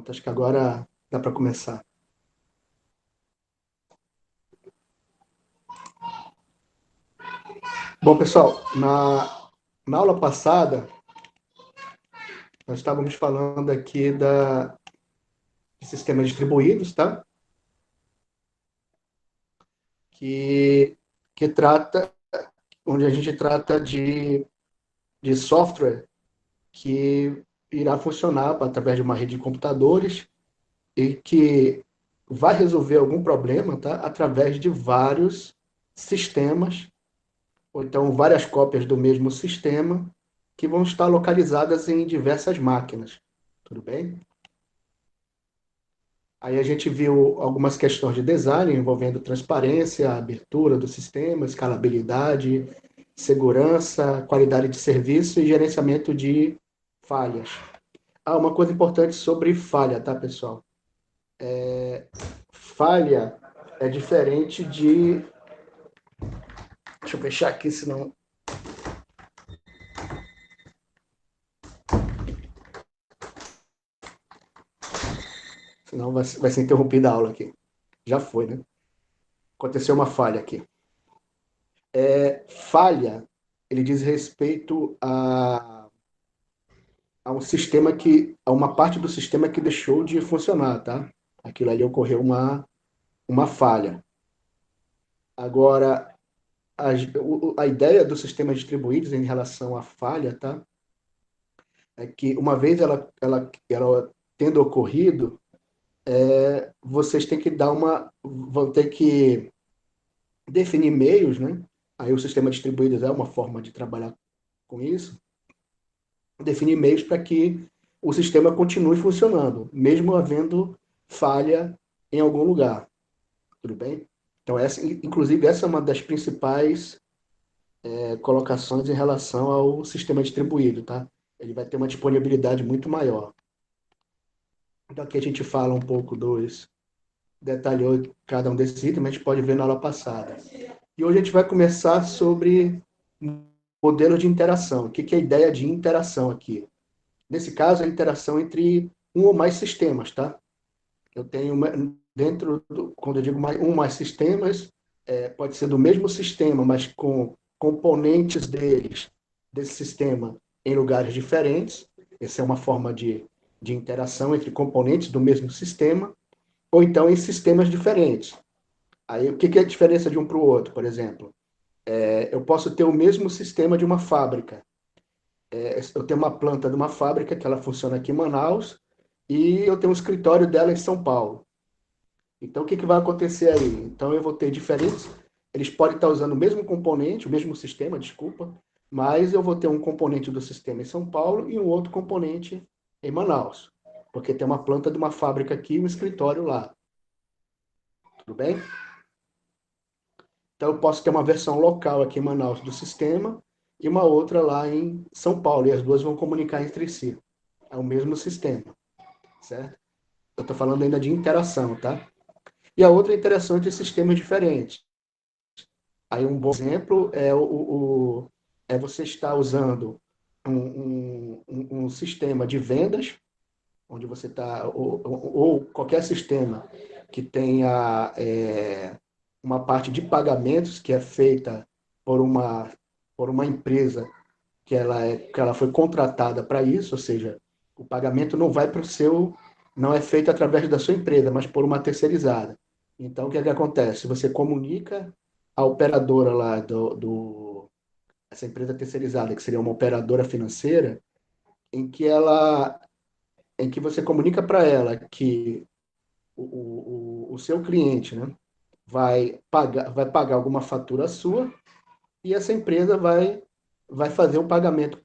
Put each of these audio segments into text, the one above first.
Pronto, acho que agora dá para começar. Bom, pessoal, na aula passada, nós estávamos falando aqui de sistemas distribuídos, tá? Que, que trata, onde a gente trata de software que irá funcionar através de uma rede de computadores e que vai resolver algum problema, tá? Através de vários sistemas, ou então várias cópias do mesmo sistema, que vão estar localizadas em diversas máquinas. Tudo bem? Aí a gente viu algumas questões de design envolvendo transparência, abertura do sistema, escalabilidade, segurança, qualidade de serviço e gerenciamento de falhas. Ah, uma coisa importante sobre falha, tá, pessoal? Falha é diferente de. Deixa eu fechar aqui, senão vai ser interrompida a aula aqui. Já foi, né? Aconteceu uma falha aqui. Falha, ele diz respeito a um sistema a uma parte do sistema que deixou de funcionar, tá? Aquilo ali ocorreu uma falha. Agora, a ideia dos sistemas distribuídos em relação à falha, tá? É que uma vez ela tendo ocorrido, vocês têm que vão ter que definir meios, né? Aí o sistema distribuído é uma forma de trabalhar com isso, definir meios para que o sistema continue funcionando, mesmo havendo falha em algum lugar. Tudo bem? Então, inclusive, essa é uma das principais colocações em relação ao sistema distribuído, tá? Ele vai ter uma disponibilidade muito maior. Então, aqui a gente fala um pouco detalhou cada um desses itens, mas a gente pode ver na aula passada. E hoje a gente vai começar sobre modelo de interação. O que é a ideia de interação aqui? Nesse caso, a interação entre um ou mais sistemas, tá? Eu tenho quando eu digo um ou mais sistemas, pode ser do mesmo sistema, mas com componentes desse sistema em lugares diferentes. Essa é uma forma de interação entre componentes do mesmo sistema, ou então em sistemas diferentes. Aí, o que é a diferença de um para o outro, por exemplo? Eu posso ter o mesmo sistema de uma fábrica. Eu tenho uma planta de uma fábrica que ela funciona aqui em Manaus e eu tenho um escritório dela em São Paulo. Então, o que vai acontecer aí? Então, eu vou ter diferentes. Eles podem estar usando o mesmo componente, o mesmo sistema, desculpa, mas eu vou ter um componente do sistema em São Paulo e um outro componente em Manaus, porque tem uma planta de uma fábrica aqui e um escritório lá. Tudo bem? Então, eu posso ter uma versão local aqui em Manaus do sistema e uma outra lá em São Paulo, e as duas vão comunicar entre si. É o mesmo sistema, certo? Eu estou falando ainda de interação, tá? E a outra interação entre sistemas diferentes. Aí um bom exemplo é você estar usando um sistema de vendas, onde você está, ou qualquer sistema que tenha uma parte de pagamentos que é feita por uma empresa que ela foi contratada para isso, ou seja, o pagamento não vai para o seu, não é feito através da sua empresa, mas por uma terceirizada. Então, o que é que acontece? Você comunica a operadora lá essa empresa terceirizada, que seria uma operadora financeira, em que em que você comunica para ela que o seu cliente, né, vai pagar alguma fatura sua e essa empresa vai fazer o pagamento,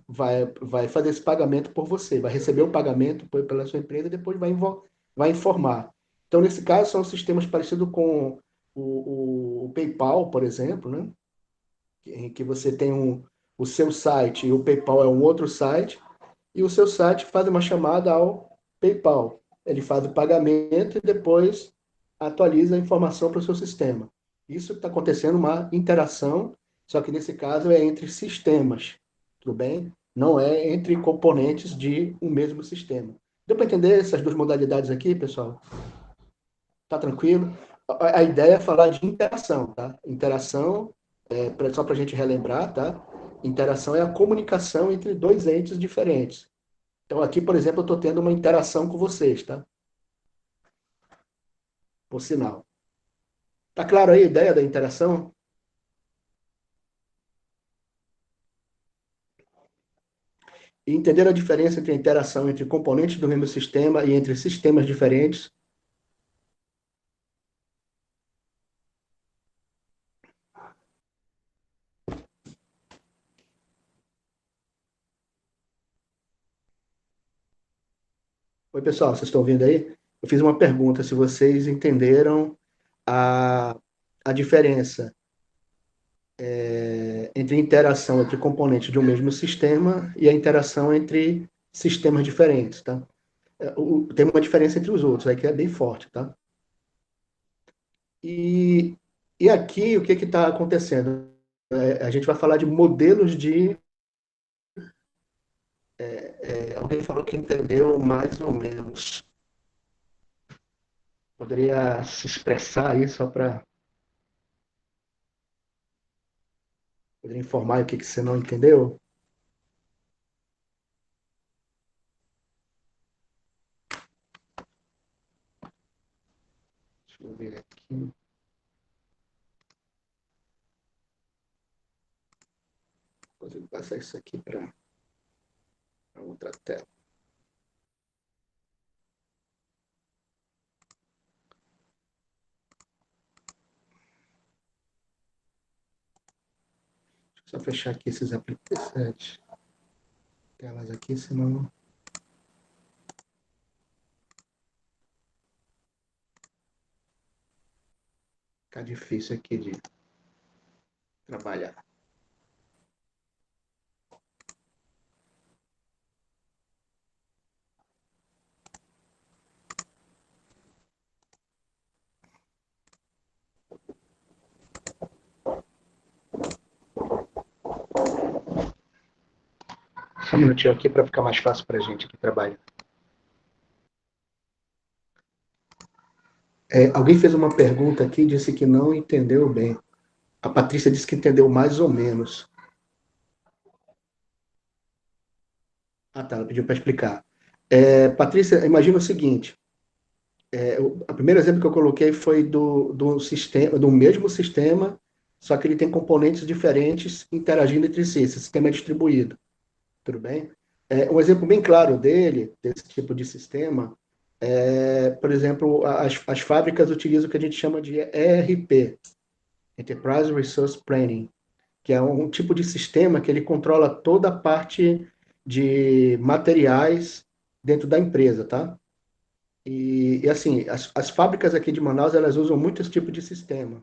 vai fazer esse pagamento por você, vai receber o pagamento pela sua empresa e depois vai informar. Então, nesse caso, são sistemas parecidos com o PayPal, por exemplo, né? Em que você tem o seu site e o PayPal é um outro site, e o seu site faz uma chamada ao PayPal. Ele faz o pagamento e depois atualiza a informação para o seu sistema. Isso está acontecendo uma interação, só que nesse caso é entre sistemas, tudo bem? Não é entre componentes de um mesmo sistema. Deu para entender essas duas modalidades aqui, pessoal? Tá tranquilo? A ideia é falar de interação, tá? Interação, só para a gente relembrar, tá? Interação é a comunicação entre dois entes diferentes. Então, aqui, por exemplo, eu estou tendo uma interação com vocês, tá? Por sinal. Tá claro aí a ideia da interação? E entender a diferença entre a interação entre componentes do mesmo sistema e entre sistemas diferentes. Oi, pessoal, vocês estão ouvindo aí? Eu fiz uma pergunta se vocês entenderam a, a diferença entre a interação entre componentes de um mesmo sistema e a interação entre sistemas diferentes, tá? Tem uma diferença entre os outros, aí que é bem forte, tá? E, e aqui, o que está acontecendo? A gente vai falar de modelos de. Alguém falou que entendeu mais ou menos. Poderia se expressar aí só para poder informar o que você não entendeu? Deixa eu ver aqui. Vou passar isso aqui para outra tela. Deixa eu só fechar aqui esses aplicativos, telas aqui, senão fica difícil aqui de trabalhar. Só um minutinho aqui para ficar mais fácil para a gente aqui trabalhar. Alguém fez uma pergunta aqui e disse que não entendeu bem. A Patrícia disse que entendeu mais ou menos. Ah, tá, ela pediu para explicar. Patrícia, imagina o seguinte: o primeiro exemplo que eu coloquei foi do sistema, do mesmo sistema, só que ele tem componentes diferentes interagindo entre si. Esse sistema é distribuído, tudo bem? Um exemplo bem claro desse tipo de sistema, por exemplo, as fábricas utilizam o que a gente chama de ERP, Enterprise Resource Planning, que é um tipo de sistema que ele controla toda a parte de materiais dentro da empresa, tá? E assim, as fábricas aqui de Manaus, elas usam muito esse tipo de sistema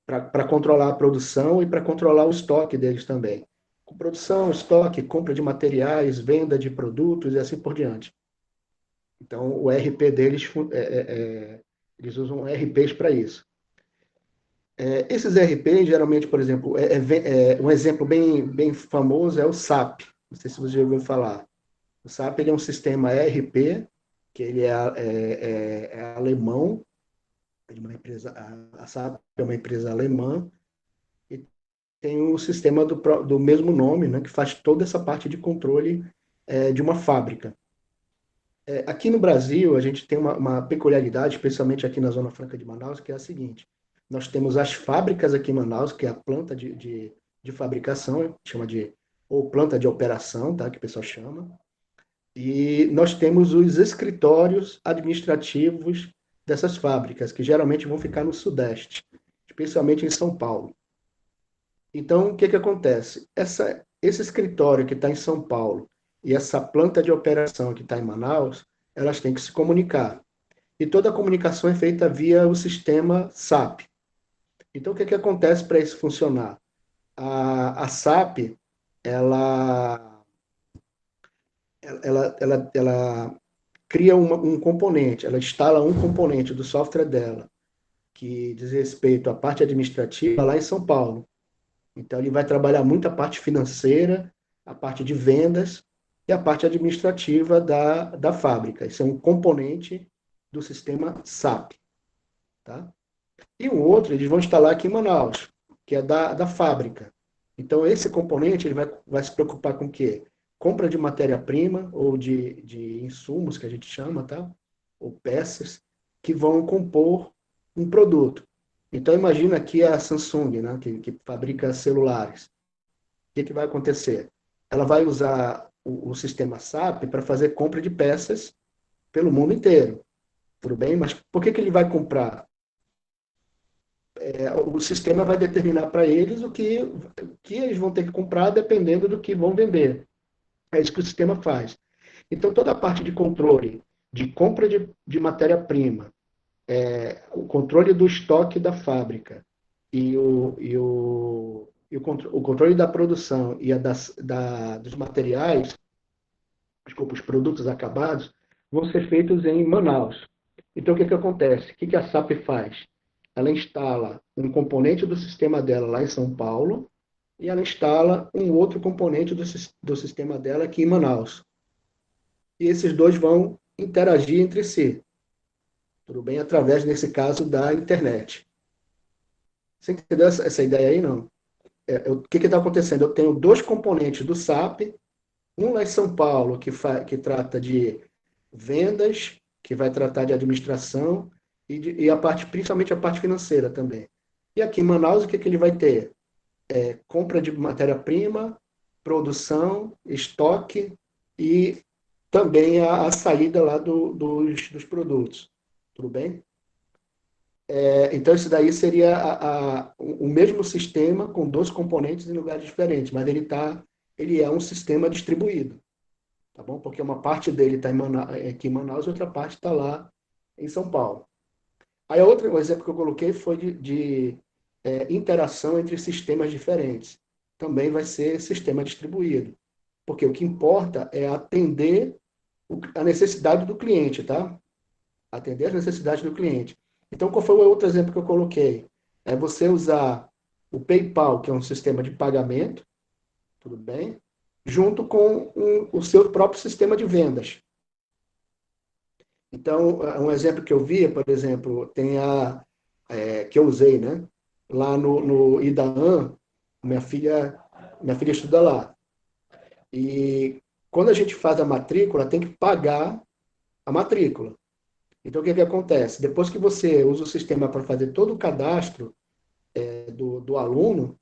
para controlar a produção e para controlar o estoque deles também. Com produção, estoque, compra de materiais, venda de produtos e assim por diante. Então, o RP deles, eles usam RPs para isso. Esses RPs, geralmente, por exemplo, um exemplo bem famoso é o SAP. Não sei se você já ouviu falar. O SAP ele é um sistema ERP, que ele é alemão, é de uma empresa, a SAP é uma empresa alemã, e tem um sistema do mesmo nome, né, que faz toda essa parte de controle de uma fábrica. Aqui no Brasil, a gente tem uma peculiaridade, especialmente aqui na Zona Franca de Manaus, que é a seguinte: nós temos as fábricas aqui em Manaus, que é a planta de fabricação, chama de, ou planta de operação, tá, que o pessoal chama, e nós temos os escritórios administrativos dessas fábricas, que geralmente vão ficar no Sudeste, especialmente em São Paulo. Então, o que acontece? Esse escritório que está em São Paulo e essa planta de operação que está em Manaus, elas têm que se comunicar. E toda a comunicação é feita via o sistema SAP. Então, o que acontece para isso funcionar? A SAP, ela, ela cria um componente, ela instala um componente do software dela, que diz respeito à parte administrativa lá em São Paulo. Então, ele vai trabalhar muito a parte financeira, a parte de vendas, e a parte administrativa da fábrica. Isso é um componente do sistema SAP. Tá? E o outro, eles vão instalar aqui em Manaus, que é da fábrica. Então, esse componente ele vai se preocupar com o quê? Compra de matéria-prima ou de insumos, que a gente chama, tá? Ou peças, que vão compor um produto. Então, imagina aqui a Samsung, né? Que fabrica celulares. Que vai acontecer? Ela vai usar o sistema SAP para fazer compra de peças pelo mundo inteiro. Tudo bem? Mas por que ele vai comprar? O sistema vai determinar para eles que eles vão ter que comprar dependendo do que vão vender. É isso que o sistema faz. Então, toda a parte de controle, de compra de matéria-prima, o controle do estoque da fábrica o controle da produção e dos materiais, desculpa, os produtos acabados, vão ser feitos em Manaus. Então, o que acontece? O que a SAP faz? Ela instala um componente do sistema dela lá em São Paulo e ela instala um outro componente do sistema dela aqui em Manaus. E esses dois vão interagir entre si, tudo bem? Através, nesse caso, da internet. Você entendeu essa ideia aí, não? O que está acontecendo? Eu tenho dois componentes do SAP, um lá em São Paulo, que trata de vendas, que vai tratar de administração, e principalmente a parte financeira também. E aqui em Manaus, o que ele vai ter? Compra de matéria-prima, produção, estoque e também a saída lá dos produtos. Tudo bem? Então, isso daí seria o mesmo sistema com dois componentes em lugares diferentes, mas ele é um sistema distribuído, tá bom? Porque uma parte dele está aqui em Manaus e outra parte está lá em São Paulo. Aí, o exemplo que eu coloquei foi de interação entre sistemas diferentes. Também vai ser sistema distribuído, porque o que importa é atender a necessidade do cliente, tá? Atender as necessidades do cliente. Então, qual foi o outro exemplo que eu coloquei? É você usar o PayPal, que é um sistema de pagamento, tudo bem? Junto com o seu próprio sistema de vendas. Então, um exemplo que eu vi, por exemplo, que eu usei, né? Lá no Idaã, minha filha estuda lá. E quando a gente faz a matrícula, tem que pagar a matrícula. Então, o que acontece? Depois que você usa o sistema para fazer todo o cadastro do aluno,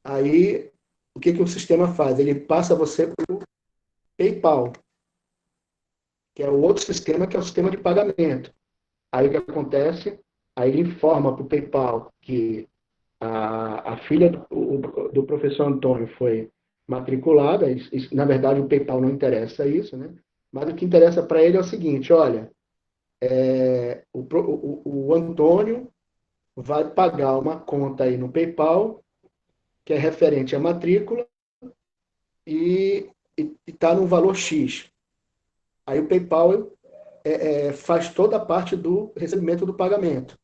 aí o que o sistema faz? Ele passa você para o PayPal, que é o outro sistema, que é o sistema de pagamento. Aí o que acontece? Aí ele informa para o PayPal que a filha do professor Antônio foi matriculada. Na verdade, o PayPal não interessa isso, né? Mas o que interessa para ele é o seguinte: olha, o Antônio vai pagar uma conta aí no PayPal, que é referente à matrícula, e está no valor X. Aí o PayPal faz toda a parte do recebimento do pagamento.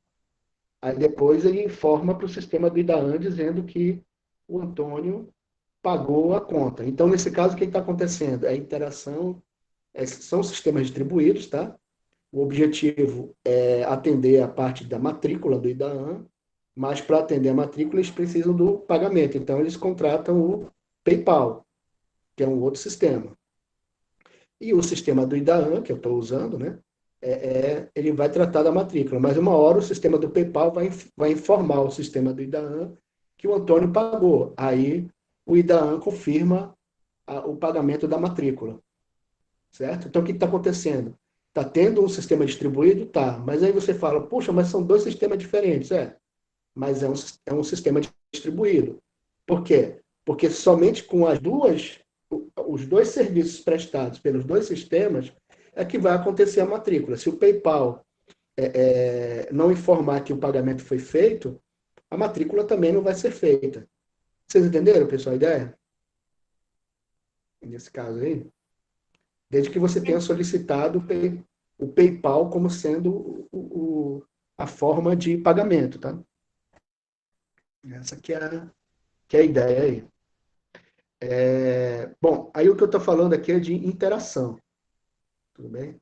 Aí depois ele informa para o sistema do Idaã dizendo que o Antônio pagou a conta. Então, nesse caso, o que está acontecendo? A interação são sistemas distribuídos, tá? O objetivo é atender a parte da matrícula do Idaã, mas para atender a matrícula eles precisam do pagamento. Então, eles contratam o PayPal, que é um outro sistema. E o sistema do Idaã, que eu estou usando, né? Ele vai tratar da matrícula, mas uma hora o sistema do PayPal vai informar o sistema do Idaã que o Antônio pagou. Aí o Idaã confirma o pagamento da matrícula, certo? Então o que está acontecendo? Está tendo um sistema distribuído? Tá. Mas aí você fala, puxa, mas são dois sistemas diferentes. Mas é um sistema distribuído. Por quê? Porque somente com os dois serviços prestados pelos dois sistemas é que vai acontecer a matrícula. Se o PayPal não informar que o pagamento foi feito, a matrícula também não vai ser feita. Vocês entenderam, pessoal, a ideia? Nesse caso aí? Desde que você tenha solicitado o PayPal como sendo a forma de pagamento, tá? Essa que é a ideia aí. Bom, aí o que eu estou falando aqui é de interação, tudo bem?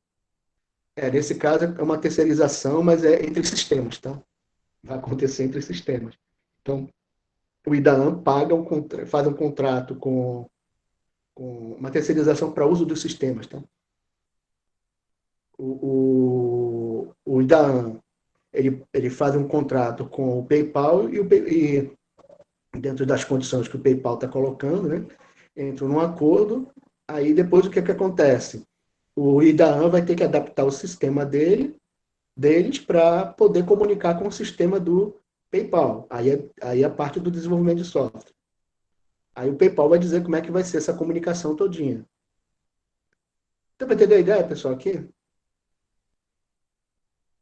Nesse caso é uma terceirização, mas é entre sistemas, tá? Vai acontecer entre sistemas. Então, o IDAAM faz um contrato com uma terceirização para uso dos sistemas, tá? O IDAAM, ele faz um contrato com o PayPal e dentro das condições que o PayPal está colocando, né? Entram num acordo, aí depois o que, que acontece? O IDAAM vai ter que adaptar o sistema deles para poder comunicar com o sistema do PayPal. Aí é a parte do desenvolvimento de software. Aí o PayPal vai dizer como é que vai ser essa comunicação todinha. Então, para entender a ideia, pessoal, aqui,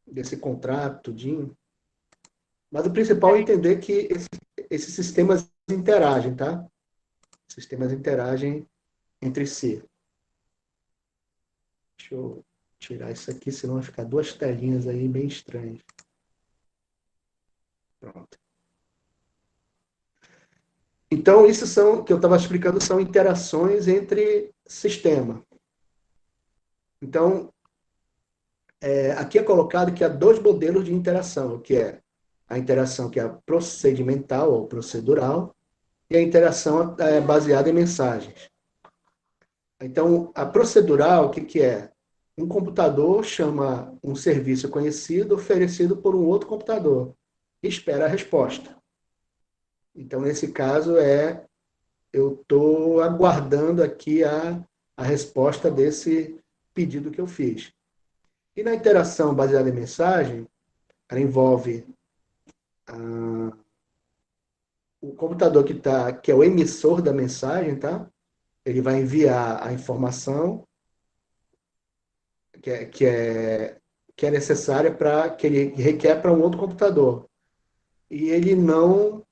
desse contrato, tudinho. Mas o principal é entender que esses sistemas interagem, tá? Sistemas interagem entre si. Deixa eu tirar isso aqui, senão vai ficar duas telinhas aí bem estranhas. Pronto. Então, isso são, que eu estava explicando, são interações entre sistema. Então, aqui é colocado que há dois modelos de interação, que é a interação que é procedimental ou procedural e a interação baseada em mensagens. Então, a procedural, o que, que é? Um computador chama um serviço conhecido oferecido por um outro computador e espera a resposta. Então, nesse caso, eu estou aguardando aqui a resposta desse pedido que eu fiz. E na interação baseada em mensagem, ela envolve o computador que é o emissor da mensagem, tá? Ele vai enviar a informação que é, que é, que é necessária para que ele requer para um outro computador. E ele não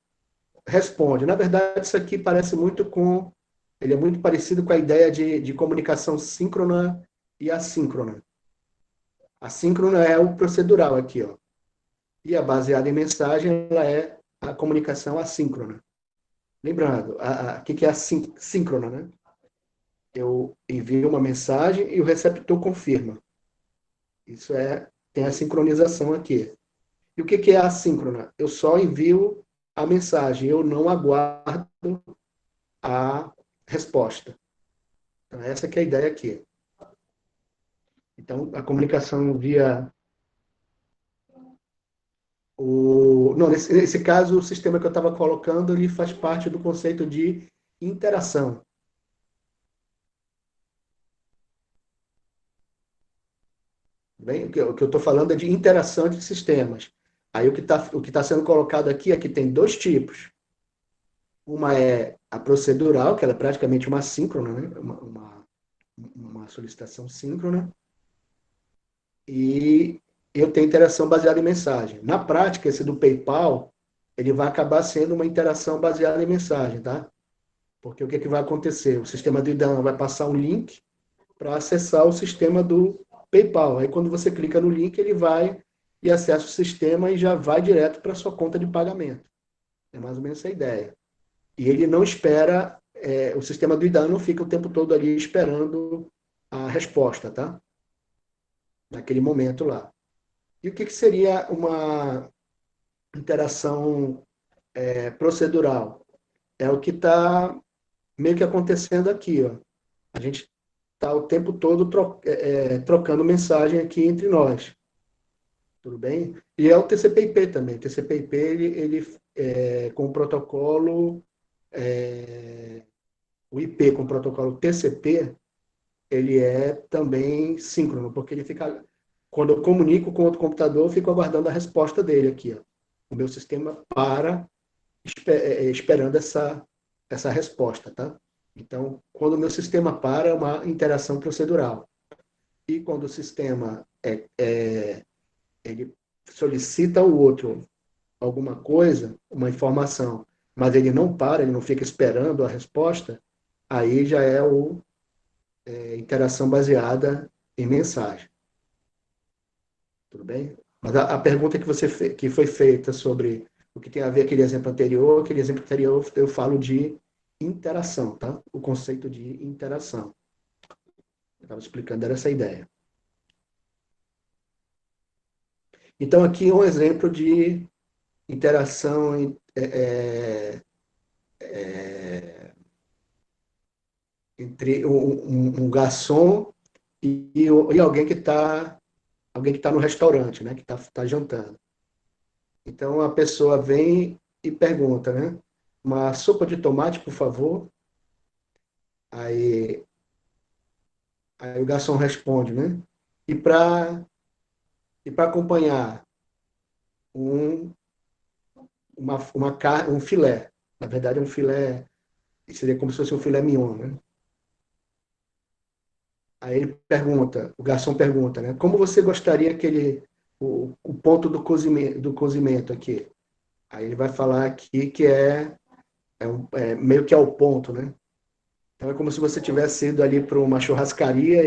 responde. Na verdade, isso aqui parece muito com. Ele é muito parecido com a ideia de comunicação síncrona e assíncrona. A síncrona é o procedural aqui, ó. E a baseada em mensagem, ela é a comunicação assíncrona. Lembrando, o que é a síncrona, né? Eu envio uma mensagem e o receptor confirma. Isso tem a sincronização aqui. E o que é a assíncrona? Eu só envio a mensagem, eu não aguardo a resposta. Então, essa que é a ideia aqui. Então, a comunicação via Não, nesse caso, o sistema que eu estava colocando, ele faz parte do conceito de interação. Bem, o que eu estou falando é de interação entre sistemas. Aí o que tá sendo colocado aqui é que tem dois tipos. Uma é a procedural, que ela é praticamente uma síncrona, né? Uma solicitação síncrona, e eu tenho interação baseada em mensagem. Na prática, esse do PayPal, ele vai acabar sendo uma interação baseada em mensagem, tá? Porque o que, que vai acontecer? O sistema do IDAM vai passar um link para acessar o sistema do PayPal. Aí, quando você clica no link, ele vai e acessa o sistema e já vai direto para a sua conta de pagamento. É mais ou menos essa a ideia. E ele não espera, o sistema do IDAM não fica o tempo todo ali esperando a resposta, tá? Naquele momento lá. E o que, que seria uma interação procedural? É o que está meio que acontecendo aqui, ó. A gente está o tempo todo trocando mensagem aqui entre nós. Tudo bem? E é o TCP/IP também. O TCP/IP, com o protocolo, o IP com o protocolo TCP, ele é também síncrono, porque ele fica, quando eu comunico com outro computador, eu fico aguardando a resposta dele aqui. Ó. O meu sistema para esperando essa resposta, tá? Então, quando o meu sistema para, é uma interação procedural. E quando o sistema ele solicita ao outro alguma coisa, uma informação, mas ele não para, ele não fica esperando a resposta, aí já é interação baseada em mensagem. Tudo bem? Mas a pergunta que foi feita sobre o que tem a ver aquele exemplo anterior eu falo de interação, tá? O conceito de interação. Eu estava explicando, era essa ideia. Então, aqui um exemplo de interação entre um garçom e alguém que está no restaurante, né? Que está jantando. Então, a pessoa vem e pergunta, né? Uma sopa de tomate, por favor. Aí, aí o garçom responde, né? E para acompanhar um, um filé. Na verdade, é um filé, seria como se fosse um filé mignon, né? Aí ele pergunta, o garçom pergunta, né? Como você gostaria que o ponto do cozimento aqui? Aí ele vai falar aqui que meio que é o ponto, né? Então é como se você tivesse ido ali para uma churrascaria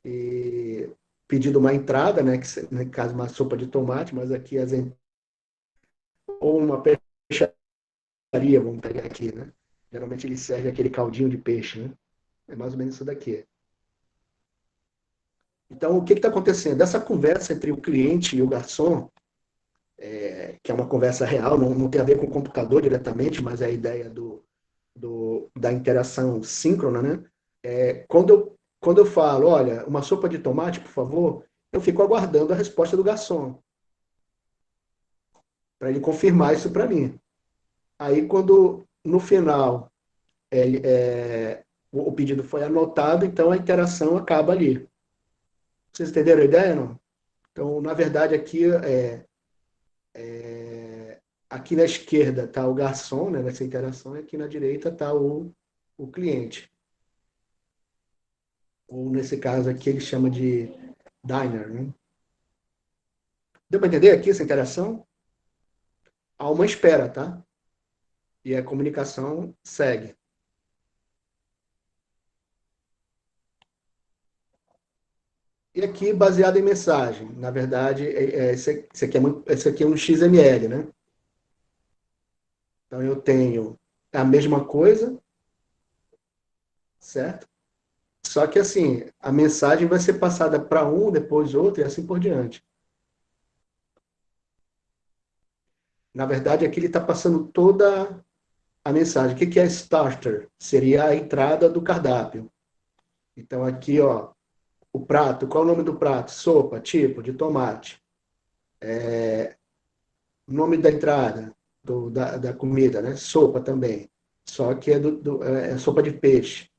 e pedido uma entrada, né? Que no caso uma sopa de tomate, mas aqui ou uma peixaria, vamos pegar aqui, né? Geralmente ele serve aquele caldinho de peixe, né? É mais ou menos isso daqui. Então, o que está acontecendo? Essa conversa entre o cliente e o garçom, que é uma conversa real, não tem a ver com o computador diretamente, mas é a ideia da interação síncrona, né? Quando eu falo, olha, uma sopa de tomate, por favor, eu fico aguardando a resposta do garçom, para ele confirmar isso para mim. Aí, quando no final o pedido foi anotado, então a interação acaba ali. Vocês entenderam a ideia, não? Então, na verdade, aqui na esquerda está o garçom, né, nessa interação, e aqui na direita está o cliente. Ou, nesse caso aqui, ele chama de diner. Né? Deu para entender aqui essa interação? Há uma espera, tá? E a comunicação segue. E aqui, baseado em mensagem. Na verdade, esse aqui é um XML, né? Então, eu tenho a mesma coisa, certo? Só que, assim, a mensagem vai ser passada para um, depois outro, e assim por diante. Na verdade, aqui ele está passando toda a mensagem. O que é starter? Seria a entrada do cardápio. Então, aqui, ó, o prato, qual é o nome do prato? Sopa, tipo, de tomate. O nome da entrada, da comida, né? Sopa também. Só que é sopa de peixe.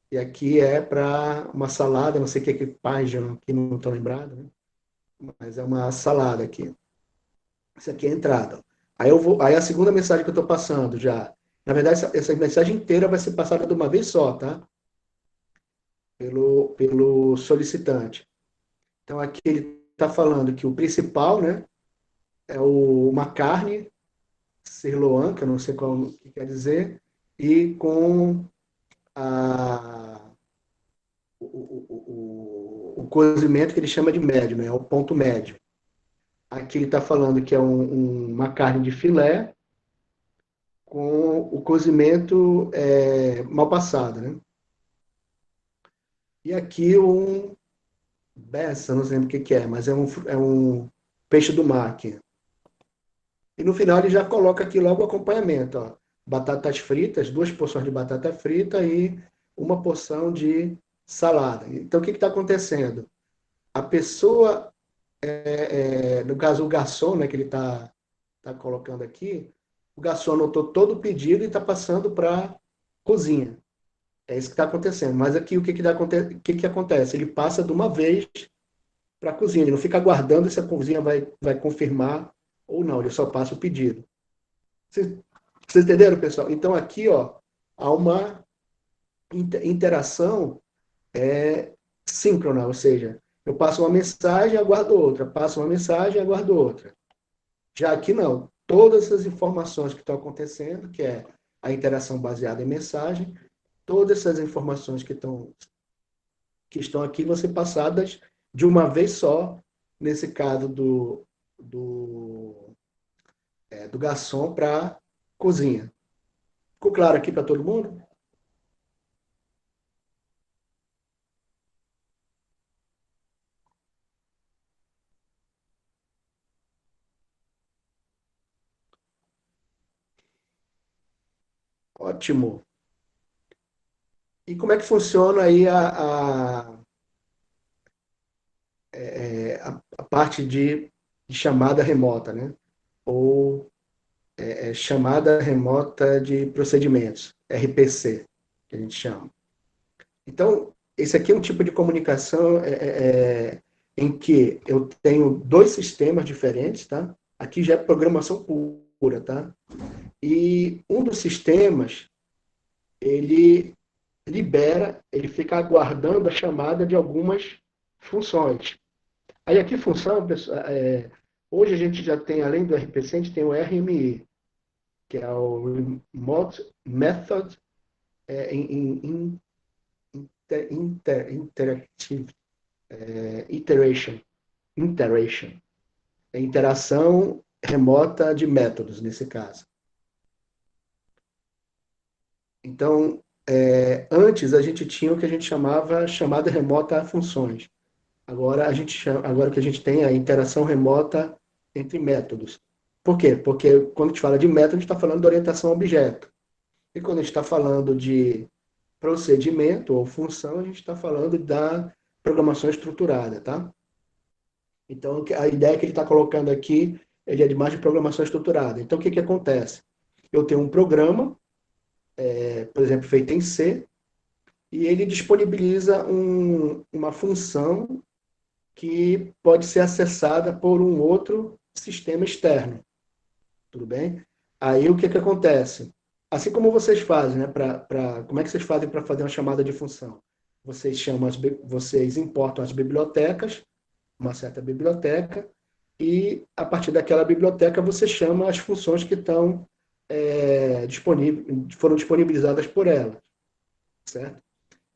E aqui é para uma salada, não sei o que página, que não estou lembrado, né? Mas é uma salada aqui. Isso aqui é a entrada. Aí a segunda mensagem que eu estou passando já. Na verdade, essa mensagem inteira vai ser passada de uma vez só, tá? Pelo solicitante. Então aqui ele está falando que o principal, né, é uma carne sirloin, que eu não sei qual o que quer dizer, e com a, o cozimento que ele chama de médio, né, é o ponto médio. Aqui ele está falando que é uma carne de filé com o cozimento mal passado, né? E aqui bessa, não lembro o que é, mas é um peixe do mar aqui. E no final ele já coloca aqui logo o acompanhamento, ó. Batatas fritas, 2 porções de batata frita e uma porção de salada. Então o que está acontecendo? A pessoa, no caso o garçom, né, que ele tá colocando aqui, o garçom anotou todo o pedido e está passando para a cozinha. É isso que está acontecendo. Mas aqui o que acontece? Ele passa de uma vez para a cozinha, ele não fica aguardando se a cozinha vai confirmar ou não, ele só passa o pedido. Vocês, vocês entenderam, pessoal? Então aqui, ó, há uma interação síncrona, ou seja, eu passo uma mensagem, aguardo outra, passo uma mensagem, aguardo outra. Já aqui não. Todas as informações que estão acontecendo, que é a interação baseada em mensagem, todas essas informações que estão aqui vão ser passadas de uma vez só, nesse caso do garçom para cozinha. Ficou claro aqui para todo mundo? Ótimo. E como é que funciona aí a parte de chamada remota, né? Ou chamada remota de procedimentos, RPC, que a gente chama. Então, esse aqui é um tipo de comunicação em que eu tenho dois sistemas diferentes, tá? Aqui já é programação pura, tá? E um dos sistemas, ele libera, ele fica aguardando a chamada de algumas funções. Aí aqui função, pessoal, hoje a gente já tem, além do RPC, a gente tem o RMI, que é o Remote Method in Interactive Iteration. Iteration. É interação remota de métodos, nesse caso. Então, antes a gente tinha o que a gente chamava chamada remota a funções. Agora o que a gente tem é a interação remota entre métodos. Por quê? Porque quando a gente fala de método, a gente está falando de orientação a objeto. E quando a gente está falando de procedimento ou função, a gente está falando da programação estruturada, tá? Então, a ideia que ele está colocando aqui, ele é de mais de programação estruturada. Então, o que acontece? Eu tenho um programa, por exemplo, feito em C, e ele disponibiliza uma função que pode ser acessada por um outro sistema externo. Tudo bem? Aí o que acontece? Assim como vocês fazem, né? Como é que vocês fazem para fazer uma chamada de função? Vocês importam as bibliotecas, uma certa biblioteca, e a partir daquela biblioteca você chama as funções que estão foram disponibilizadas por ela, certo?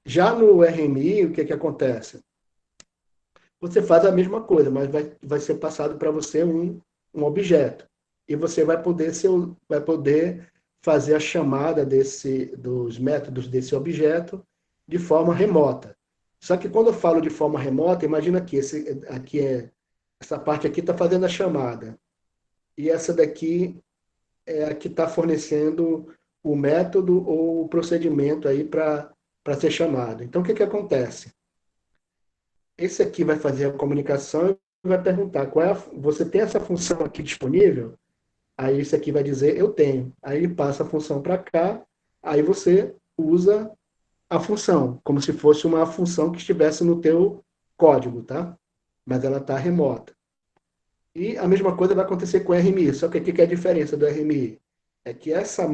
Já no RMI, o que acontece? Você faz a mesma coisa, mas vai ser passado para você um objeto. E você vai poder fazer a chamada dos métodos desse objeto de forma remota. Só que quando eu falo de forma remota, imagina que essa parte aqui está fazendo a chamada. E essa daqui é a que está fornecendo o método ou o procedimento aí para ser chamado. Então, o que acontece? Esse aqui vai fazer a comunicação e vai perguntar você tem essa função aqui disponível? Aí esse aqui vai dizer eu tenho. Aí ele passa a função para cá, aí você usa a função, como se fosse uma função que estivesse no teu código, tá? Mas ela está remota. E a mesma coisa vai acontecer com o RMI, só que aqui que é a diferença do RMI é que essa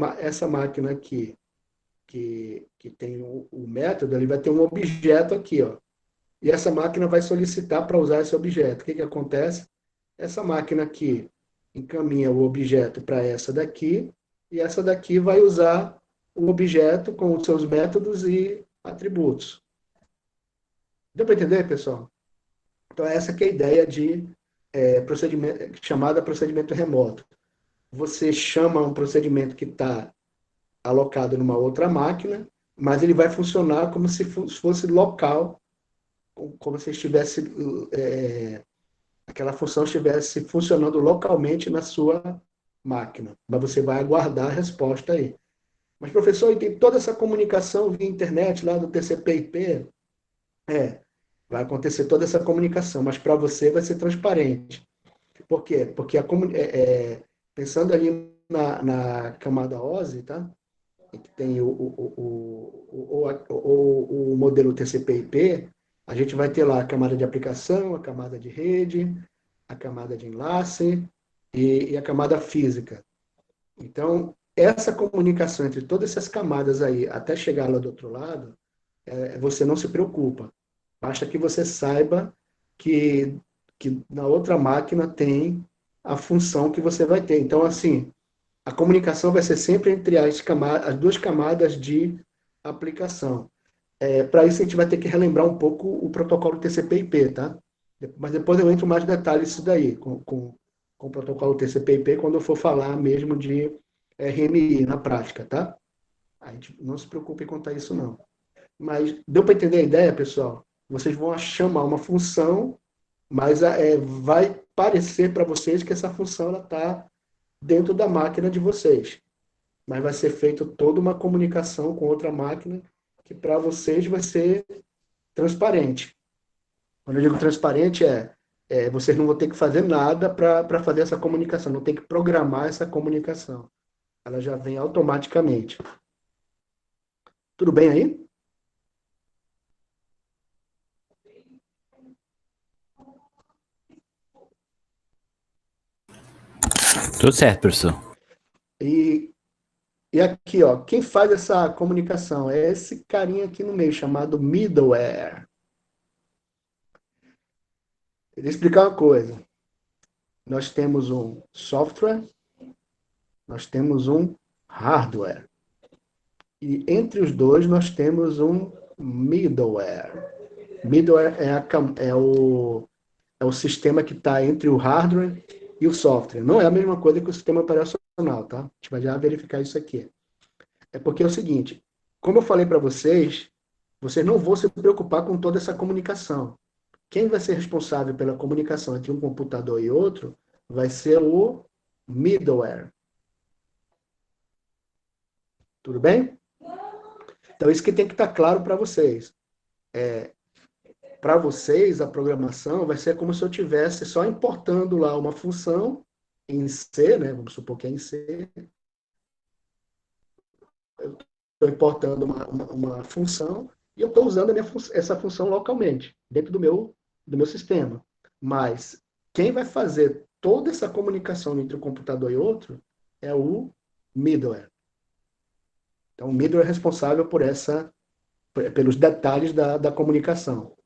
máquina aqui, que tem o método, ele vai ter um objeto aqui, ó. E essa máquina vai solicitar para usar esse objeto. O que acontece? Essa máquina aqui encaminha o objeto para essa daqui, e essa daqui vai usar o objeto com os seus métodos e atributos. Deu para entender, pessoal? Então, essa que é a ideia de procedimento, chamada procedimento remoto. Você chama um procedimento que está alocado numa outra máquina, mas ele vai funcionar como se fosse local, como se estivesse aquela função estivesse funcionando localmente na sua máquina. Mas você vai aguardar a resposta aí. Mas, professor, e tem toda essa comunicação via internet lá do TCP/IP? É, vai acontecer toda essa comunicação, mas para você vai ser transparente. Por quê? Porque pensando ali na camada OSI, tá? Que tem o modelo TCP/IP, a gente vai ter lá a camada de aplicação, a camada de rede, a camada de enlace e a camada física. Então, essa comunicação entre todas essas camadas aí, até chegar lá do outro lado, você não se preocupa. Basta que você saiba que na outra máquina tem a função que você vai ter. Então, assim, a comunicação vai ser sempre entre as duas camadas de aplicação. Para isso, a gente vai ter que relembrar um pouco o protocolo TCP/IP, tá? Mas depois eu entro mais em detalhes isso daí, com o protocolo TCP/IP, quando eu for falar mesmo de RMI na prática, tá? A gente não se preocupe em contar isso, não. Mas deu para entender a ideia, pessoal? Vocês vão chamar uma função, mas vai parecer para vocês que essa função está dentro da máquina de vocês. Mas vai ser feita toda uma comunicação com outra máquina que para vocês vai ser transparente. Quando eu digo transparente, vocês não vão ter que fazer nada para fazer essa comunicação, não tem que programar essa comunicação. Ela já vem automaticamente. Tudo bem aí? Tudo certo, professor. E, e aqui, ó, quem faz essa comunicação é esse carinha aqui no meio, chamado middleware. Eu vou explicar uma coisa. Nós temos um software, nós temos um hardware. E entre os dois nós temos um middleware. Middleware é o sistema que está entre o hardware e o software. Não é a mesma coisa que o sistema operacional, tá? A gente vai já verificar isso aqui. É porque é o seguinte, como eu falei para vocês, vocês não vão se preocupar com toda essa comunicação. Quem vai ser responsável pela comunicação entre um computador e outro vai ser o middleware. Tudo bem? Então, isso que tem que estar claro para vocês. Para vocês, a programação vai ser como se eu tivesse só importando lá uma função em C, né? Vamos supor que é em C. Eu estou importando uma função e eu estou usando essa função localmente, dentro do meu sistema. Mas quem vai fazer toda essa comunicação entre um computador e outro é o middleware. Então, o middleware é responsável pelos detalhes da comunicação.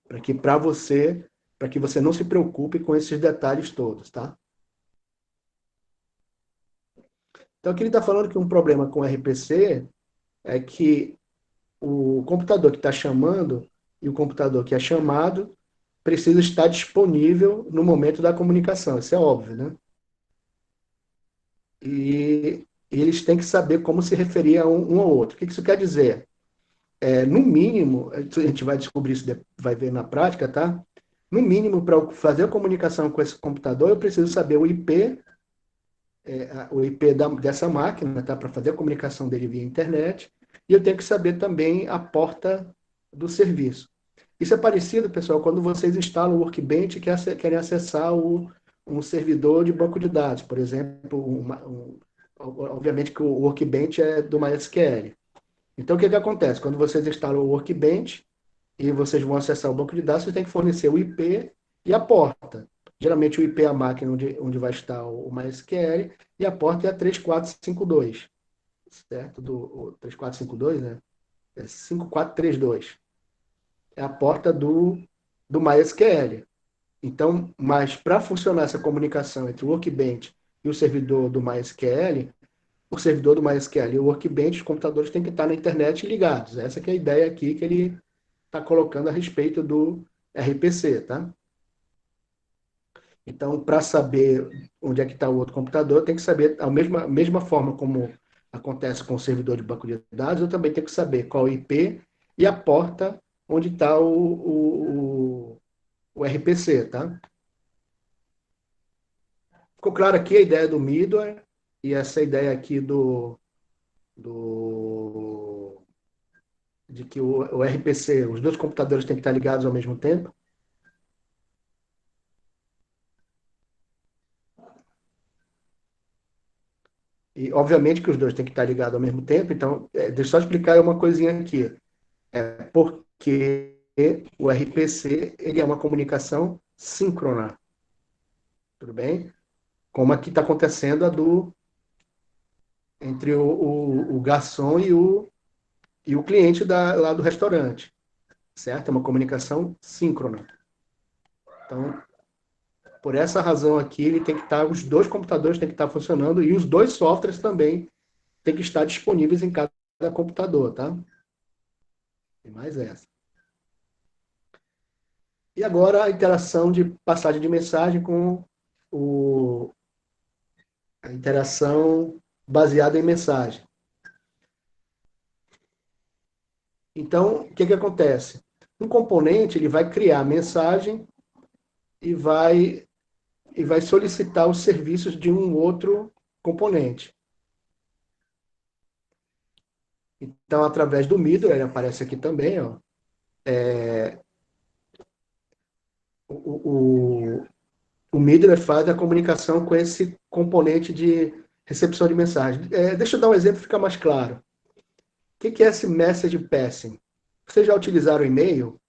Para que você não se preocupe com esses detalhes todos, tá? Então, aqui ele está falando que um problema com o RPC é que o computador que está chamando e o computador que é chamado precisa estar disponível no momento da comunicação. Isso é óbvio, né? E eles têm que saber como se referir a um ao outro. O que isso quer dizer? No mínimo, a gente vai descobrir isso, vai ver na prática, tá? No mínimo, para fazer a comunicação com esse computador, eu preciso saber o IP dessa máquina, tá? Para fazer a comunicação dele via internet. E eu tenho que saber também a porta do serviço. Isso é parecido, pessoal, quando vocês instalam o Workbench e querem acessar um servidor de banco de dados, por exemplo, obviamente que o Workbench é do MySQL. Então, o que acontece? Quando vocês instalam o Workbench e vocês vão acessar o banco de dados, você tem que fornecer o IP e a porta. Geralmente o IP é a máquina onde vai estar o MySQL e a porta é a 3452, certo? O 3452, né? É 5432. É a porta do MySQL. Então, mas para funcionar essa comunicação entre o Workbench e o servidor do MySQL, o servidor do MySQL e o Workbench, os computadores têm que estar na internet ligados. Essa que é a ideia aqui que ele está colocando a respeito do RPC, tá? Então, para saber onde é que está o outro computador, tem que saber, a mesma forma como acontece com o servidor de banco de dados, eu também tenho que saber qual o IP e a porta onde está o RPC, tá? Ficou claro aqui a ideia do middleware e essa ideia aqui do de que o RPC, os dois computadores têm que estar ligados ao mesmo tempo. E, obviamente, que os dois têm que estar ligados ao mesmo tempo. Então, deixa eu só explicar uma coisinha aqui. Porque o RPC ele é uma comunicação síncrona. Tudo bem? Como aqui está acontecendo entre o garçom e o cliente lá do restaurante. Certo? É uma comunicação síncrona. Então, por essa razão aqui, ele tem que estar, os dois computadores têm que estar funcionando e os dois softwares também têm que estar disponíveis em cada computador, tá? Tem mais essa. E agora a interação de passagem de mensagem com a interação baseada em mensagem. Então, o que, que acontece? Um componente ele vai criar a mensagem e vai solicitar os serviços de um outro componente. Então, através do middle, ele aparece aqui também, ó, o, o middle faz a comunicação com esse componente de recepção de mensagem. Deixa eu dar um exemplo que fica mais claro. O que é esse message passing? Vocês já utilizaram e-mail?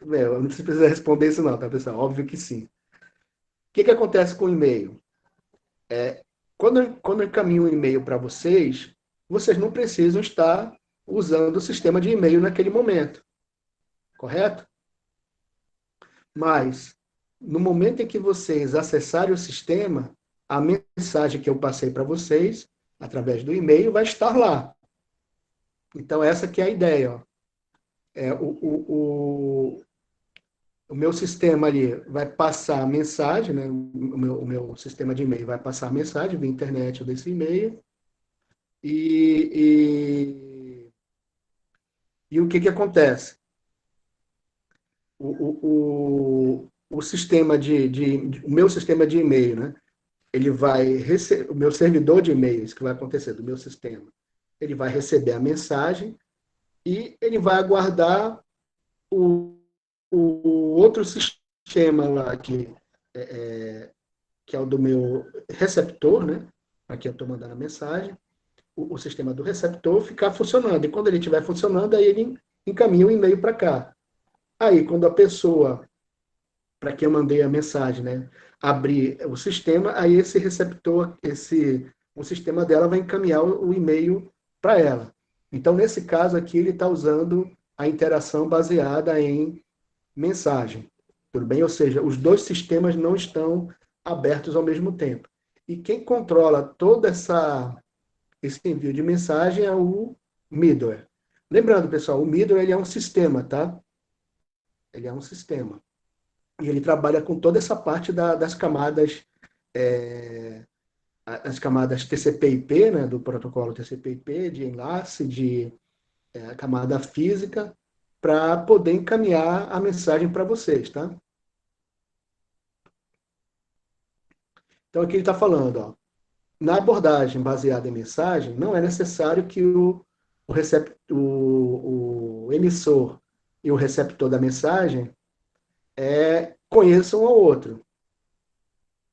Eu não precisa responder isso não, tá, pessoal? Óbvio que sim. O que acontece com o e-mail? Quando eu encaminho um e-mail para vocês, vocês não precisam estar usando o sistema de e-mail naquele momento, correto? Mas, no momento em que vocês acessarem o sistema, a mensagem que eu passei para vocês, através do e-mail, vai estar lá. Então, essa que é a ideia. Ó. O meu sistema ali vai passar a mensagem, né? O meu sistema de e-mail vai passar a mensagem via internet ou desse e-mail. E, e o que acontece? O sistema o meu sistema de e-mail, né? Ele vai receber, o meu servidor de e-mails, que vai acontecer do meu sistema, ele vai receber a mensagem e ele vai aguardar o, o outro sistema lá, que é o do meu receptor, né? Aqui eu estou mandando a mensagem, o sistema do receptor ficar funcionando. E quando ele estiver funcionando, aí ele encaminha o e-mail para cá. Aí, quando a pessoa para quem eu mandei a mensagem, né? Abrir o sistema, aí esse receptor, o sistema dela vai encaminhar o e-mail para ela. Então, nesse caso aqui, ele está usando a interação baseada em mensagem. Tudo bem? Ou seja, os dois sistemas não estão abertos ao mesmo tempo. E quem controla todo esse envio de mensagem é o middleware. Lembrando, pessoal, o middleware ele é um sistema, tá? Ele é um sistema. E ele trabalha com toda essa parte das camadas, é, as camadas TCP/IP, né, do protocolo TCP/IP, de enlace, de camada física, para poder encaminhar a mensagem para vocês, tá? Então aqui ele está falando, ó, na abordagem baseada em mensagem, não é necessário que o emissor e o receptor da mensagem conheçam um ao outro.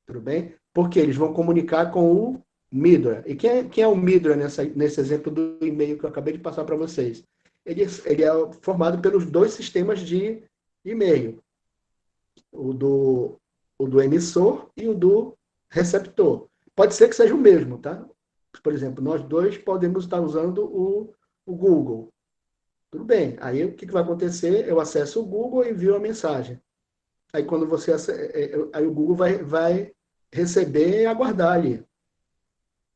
Tudo bem? Porque eles vão comunicar com o middleware. E quem é o middleware nesse exemplo do e-mail que eu acabei de passar para vocês? Ele é formado pelos dois sistemas de e-mail, o do, o do emissor e o do receptor. Pode ser que seja o mesmo, tá? Por exemplo, nós dois podemos estar usando o Google. Tudo bem. Aí o que vai acontecer? Eu acesso o Google e envio a mensagem. Aí quando você aí o Google vai receber e aguardar ali.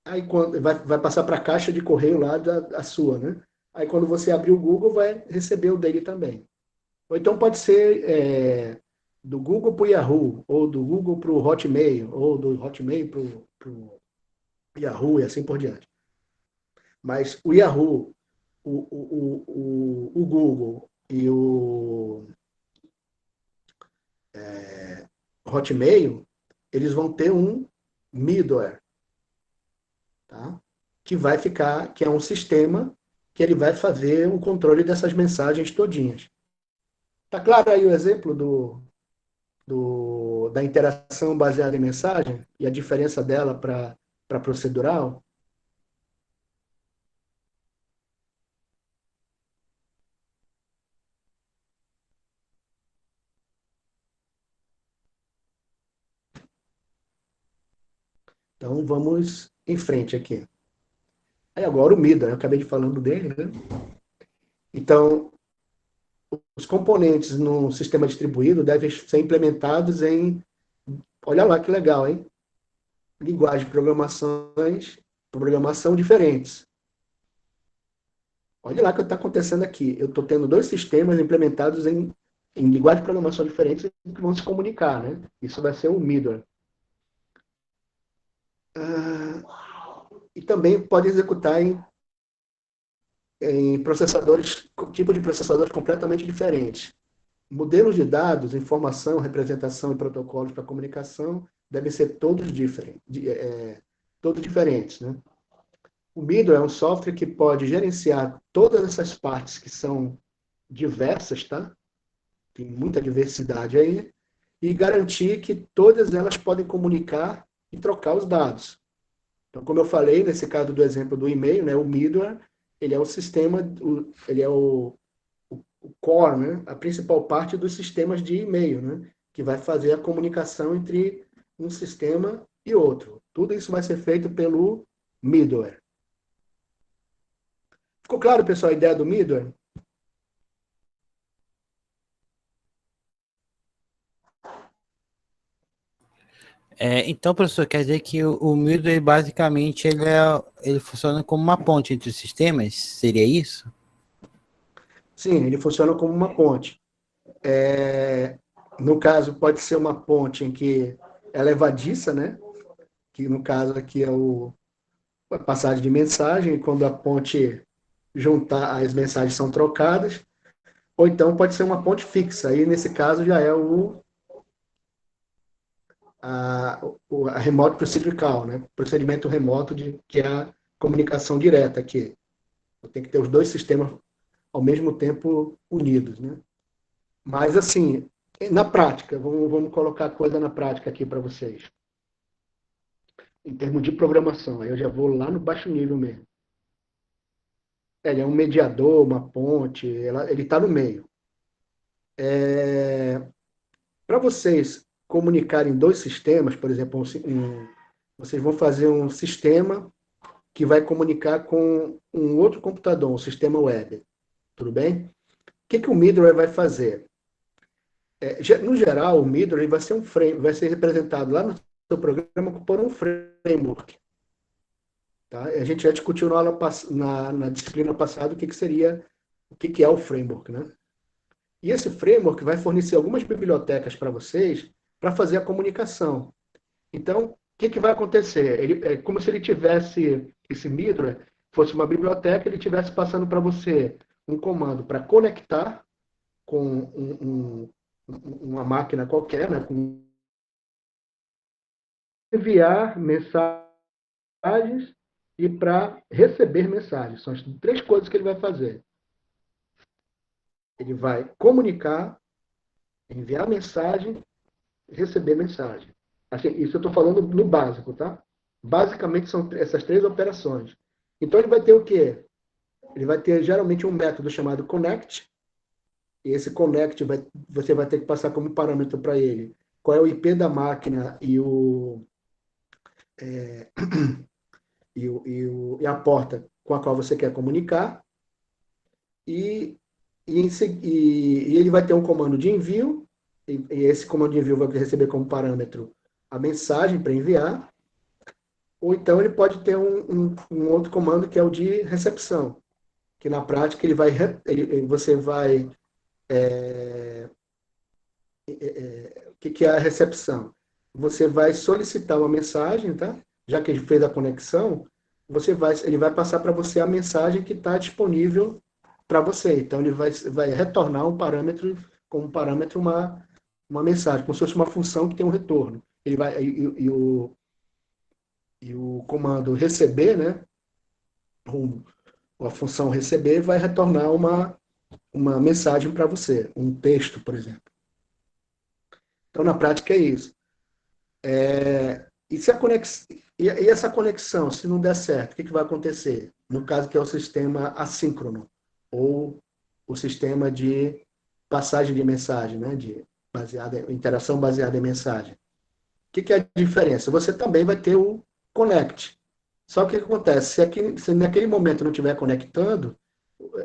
Aí quando vai passar para a caixa de correio lá da sua, né? Aí quando você abrir o Google, vai receber o dele também. Ou então pode ser do Google para o Yahoo, ou do Google para o Hotmail, ou do Hotmail para o Yahoo e assim por diante. Mas o Yahoo, o Google e o Hotmail, eles vão ter um middleware, tá? Que é um sistema que ele vai fazer o controle dessas mensagens todinhas. Tá claro aí o exemplo da interação baseada em mensagem e a diferença dela para procedural? Então vamos em frente aqui. Aí agora o MIDA, eu acabei de falando dele, né? Então, os componentes no sistema distribuído devem ser implementados em, olha lá que legal, hein? Linguagem de programação diferentes. Olha lá o que está acontecendo aqui. Eu estou tendo dois sistemas implementados em linguagem de programação diferentes que vão se comunicar, né? Isso vai ser o middleware. E também pode executar em em processadores, tipo de processadores completamente diferentes. Modelos de dados, informação, representação e protocolos para comunicação devem ser todos diferentes, todos diferentes, né? O Middle é um software que pode gerenciar todas essas partes que são diversas, tá? Tem muita diversidade aí, e garantir que todas elas podem comunicar e trocar os dados. Então, como eu falei, nesse caso do exemplo do e-mail, né, o middleware, ele é o sistema, ele é o core, né, a principal parte dos sistemas de e-mail, né, que vai fazer a comunicação entre um sistema e outro. Tudo isso vai ser feito pelo middleware. Ficou claro, pessoal, a ideia do middleware? Então, professor, quer dizer que o Moodle, ele, basicamente, ele funciona como uma ponte entre os sistemas? Seria isso? Sim, ele funciona como uma ponte. No caso, pode ser uma ponte em que é levadiça, né? Que no caso aqui é a passagem de mensagem, quando a ponte juntar, as mensagens são trocadas, ou então pode ser uma ponte fixa, aí nesse caso já é a remote procedure call, né? Procedimento remoto, que é a comunicação direta aqui. Tem que ter os dois sistemas ao mesmo tempo unidos, né? Mas assim, na prática, vamos colocar a coisa na prática aqui para vocês. Em termos de programação, aí eu já vou lá no baixo nível mesmo. Ele é um mediador, uma ponte, ele está no meio. Para vocês comunicarem dois sistemas, por exemplo, vocês vão fazer um sistema que vai comunicar com um outro computador, um sistema web. Tudo bem? O que o middleware vai fazer? No geral, o middleware vai ser vai ser representado lá no seu programa por um framework. Tá? A gente já discutiu na disciplina passada o que é o framework, né? E esse framework vai fornecer algumas bibliotecas para vocês para fazer a comunicação. Então, o que vai acontecer? É como se ele tivesse, esse middleware, fosse uma biblioteca, ele estivesse passando para você um comando para conectar com uma máquina qualquer, né? Com enviar mensagens e para receber mensagens. São as três coisas que ele vai fazer. Ele vai comunicar, enviar mensagem, receber mensagem. Assim, isso eu estou falando no básico, tá? Basicamente são essas três operações. Então ele vai ter o quê? Ele vai ter geralmente um método chamado connect, e esse connect você vai ter que passar como parâmetro para ele qual é o IP da máquina e a porta com a qual você quer comunicar, e, e ele vai ter um comando de envio, e esse comando de envio vai receber como parâmetro a mensagem para enviar, ou então ele pode ter um outro comando que é o de recepção, que na prática você vai. O que é a recepção? Você vai solicitar uma mensagem, tá? Já que ele fez a conexão, ele vai passar para você a mensagem que está disponível para você. Então ele vai retornar um parâmetro, como parâmetro uma mensagem, como se fosse uma função que tem um retorno. Ele vai e o comando receber, né? A função receber vai retornar uma mensagem para você, um texto, por exemplo. Então, na prática, é isso. E, se a conex... e essa conexão, se não der certo, o que vai acontecer? No caso que é o sistema assíncrono, ou o sistema de passagem de mensagem, né? Interação baseada em mensagem. O que é a diferença? Você também vai ter o connect. Só que o que acontece? Se naquele momento não estiver conectando,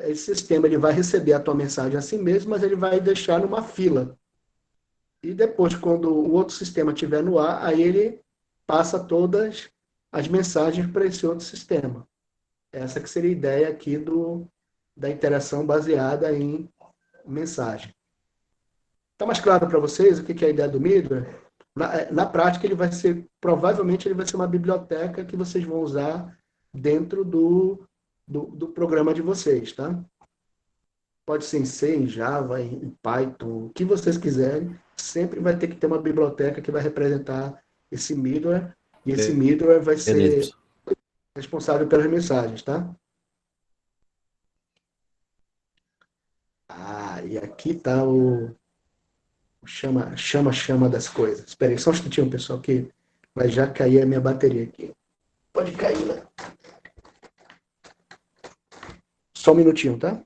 esse sistema ele vai receber a tua mensagem assim mesmo, mas ele vai deixar numa fila. E depois, quando o outro sistema estiver no ar, aí ele passa todas as mensagens para esse outro sistema. Essa que seria a ideia aqui da interação baseada em mensagem. Está mais claro para vocês o que é a ideia do middleware? Na prática, provavelmente ele vai ser uma biblioteca que vocês vão usar dentro do programa de vocês, tá? Pode ser em C, em Java, em Python, o que vocês quiserem, sempre vai ter que ter uma biblioteca que vai representar esse middleware, e esse middleware vai ser Beleza. responsável pelas mensagens, tá? Ah, e aqui tá o chama das coisas. Espera aí, só um instantinho, pessoal, que vai já cair a minha bateria aqui. Pode cair, né? Só um minutinho, tá?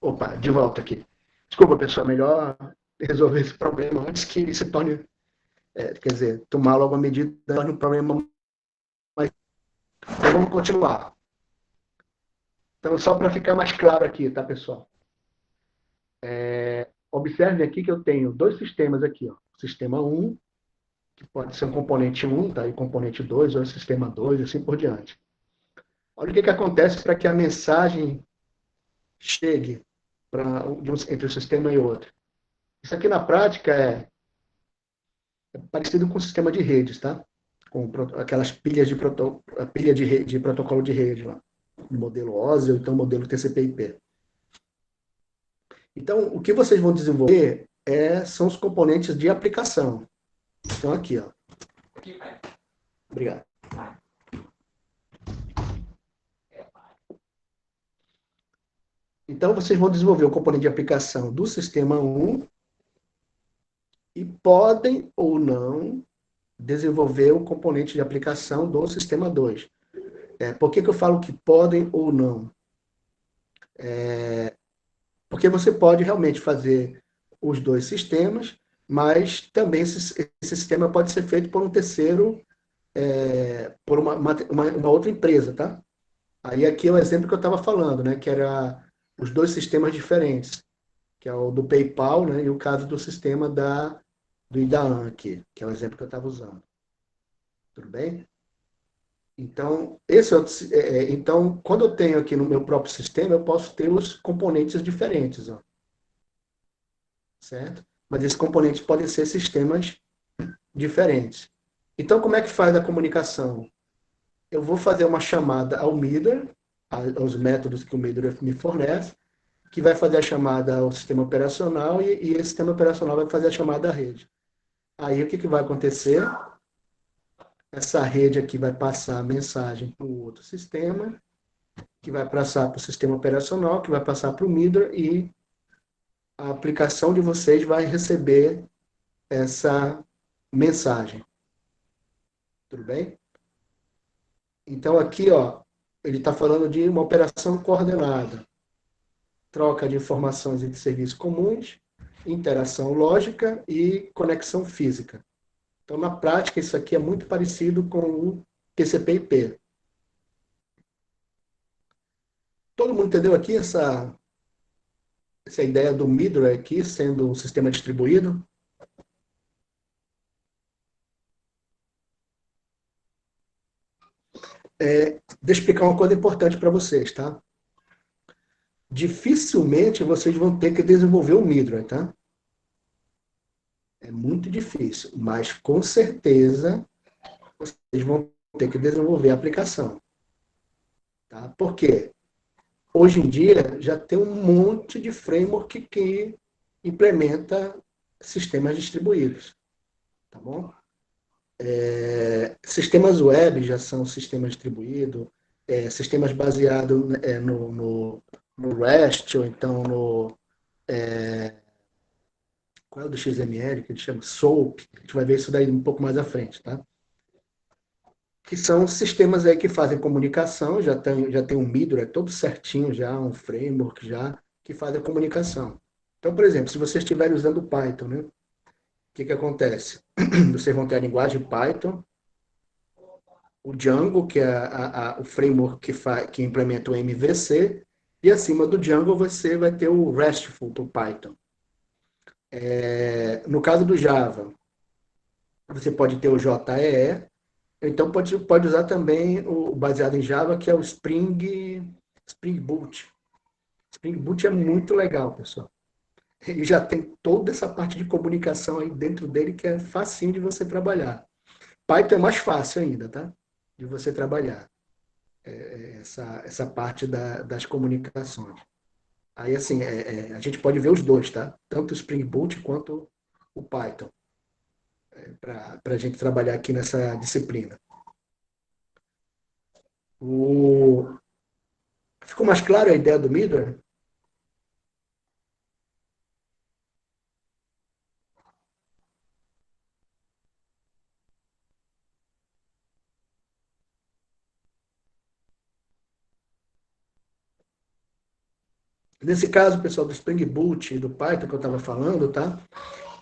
Opa, de volta aqui. Desculpa, pessoal, melhor resolver esse problema antes que se torne, quer dizer, tomar logo a medida torne um problema mais. Então, vamos continuar. Então, só para ficar mais claro aqui, tá, pessoal? Observe aqui que eu tenho dois sistemas aqui, ó. Sistema 1, que pode ser um componente 1, tá? E componente 2, ou sistema 2, e assim por diante. Olha o que acontece para que a mensagem chegue entre um sistema e outro. Isso aqui na prática é parecido com o sistema de redes, tá? Com aquelas pilhas de protocolo de rede lá. Modelo OSI ou então modelo TCP/IP. Então, o que vocês vão desenvolver são os componentes de aplicação. Então, aqui, ó. Obrigado. Então, vocês vão desenvolver o componente de aplicação do sistema 1 e podem ou não desenvolver o componente de aplicação do sistema 2. Por que eu falo que podem ou não? Porque você pode realmente fazer os dois sistemas, mas também esse sistema pode ser feito por um terceiro, por uma outra empresa, tá? Aí aqui é o exemplo que eu estava falando, né? Que era os dois sistemas diferentes, que é o do PayPal, né? E o caso do sistema do Idaan aqui, que é o exemplo que eu estava usando. Tudo bem? Então, então, quando eu tenho aqui no meu próprio sistema, eu posso ter os componentes diferentes, ó, certo? Mas esses componentes podem ser sistemas diferentes. Então, como é que faz a comunicação? Eu vou fazer uma chamada ao middleware, aos métodos que o middleware me fornece, que vai fazer a chamada ao sistema operacional e esse sistema operacional vai fazer a chamada à rede. Aí, o que vai acontecer? Essa rede aqui vai passar a mensagem para o outro sistema, que vai passar para o sistema operacional, que vai passar para o middleware e a aplicação de vocês vai receber essa mensagem. Tudo bem? Então, aqui, ó, ele está falando de uma operação coordenada, troca de informações entre serviços comuns, interação lógica e conexão física. Então, na prática, isso aqui é muito parecido com o TCP/IP. Todo mundo entendeu aqui essa ideia do middleware aqui sendo um sistema distribuído? Deixa eu explicar uma coisa importante para vocês, tá? Dificilmente vocês vão ter que desenvolver o middleware, tá? É muito difícil, mas com certeza vocês vão ter que desenvolver a aplicação, tá? Por quê? Hoje em dia já tem um monte de framework que implementa sistemas distribuídos, tá bom? Sistemas web já são sistemas distribuídos, sistemas baseados no REST ou então Qual é o do XML, que a gente chama SOAP? A gente vai ver isso daí um pouco mais à frente, tá? Que são sistemas aí que fazem comunicação, já tem um middle, é todo certinho já, um framework já, que faz a comunicação. Então, por exemplo, se vocês estiverem usando Python, né? O que acontece? Vocês vão ter a linguagem Python, o Django, que é o framework que implementa o MVC, e acima do Django você vai ter o RESTful do Python. No caso do Java, você pode ter o JEE, então pode usar também o baseado em Java, que é o Spring Boot. Spring Boot é muito legal, pessoal. Ele já tem toda essa parte de comunicação aí dentro dele que é facinho de você trabalhar. Python é mais fácil ainda, tá? De você trabalhar. Essa parte das comunicações. Aí, assim, a gente pode ver os dois, tá? Tanto o Spring Boot quanto o Python, para a gente trabalhar aqui nessa disciplina. Ficou mais claro a ideia do middleware? Nesse caso, pessoal, do Spring Boot e do Python que eu estava falando, tá?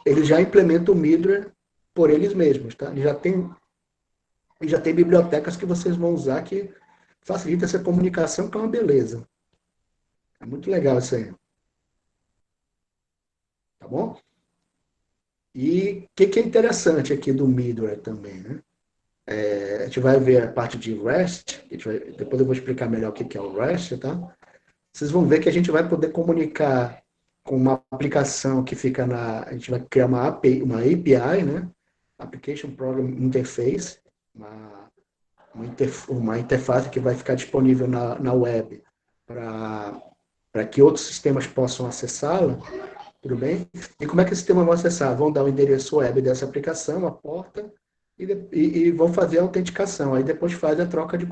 Eles já implementam o middleware por eles mesmos, tá? Já tem bibliotecas que vocês vão usar que facilita essa comunicação, que é uma beleza. É muito legal isso aí. Tá bom? E o que é interessante aqui do middleware também, né? A gente vai ver a parte de REST, depois eu vou explicar melhor o que é o REST, tá? Vocês vão ver que a gente vai poder comunicar com uma aplicação que fica a gente vai criar uma API, né? Application Program Interface, uma interface que vai ficar disponível na web para que outros sistemas possam acessá-la, tudo bem? E como é que o sistema vai acessar? Vão dar o endereço web dessa aplicação, a porta, e vão fazer a autenticação. Aí depois faz a troca de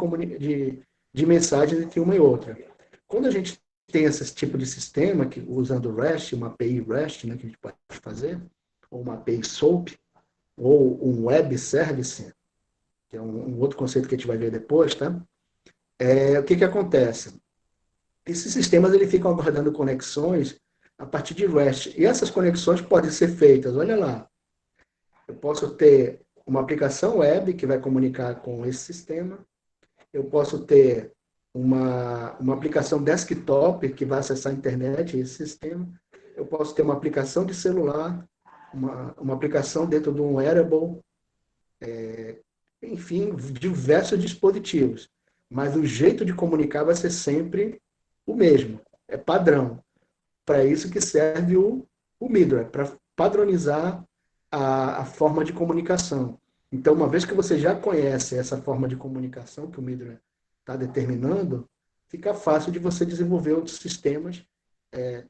mensagens entre uma e outra. Quando a gente tem esse tipo de sistema, usando REST, uma API REST, né, que a gente pode fazer, ou uma API SOAP, ou um Web Service, que é um outro conceito que a gente vai ver depois, tá? O que acontece? Esses sistemas ele ficam aguardando conexões a partir de REST. E essas conexões podem ser feitas, olha lá, eu posso ter uma aplicação web que vai comunicar com esse sistema, eu posso ter uma aplicação desktop que vai acessar a internet, esse sistema, eu posso ter uma aplicação de celular, uma aplicação dentro de um wearable, enfim, diversos dispositivos. Mas o jeito de comunicar vai ser sempre o mesmo, é padrão. Para isso que serve o middleware, para padronizar a forma de comunicação. Então, uma vez que você já conhece essa forma de comunicação que o middleware está determinando, fica fácil de você desenvolver outros sistemas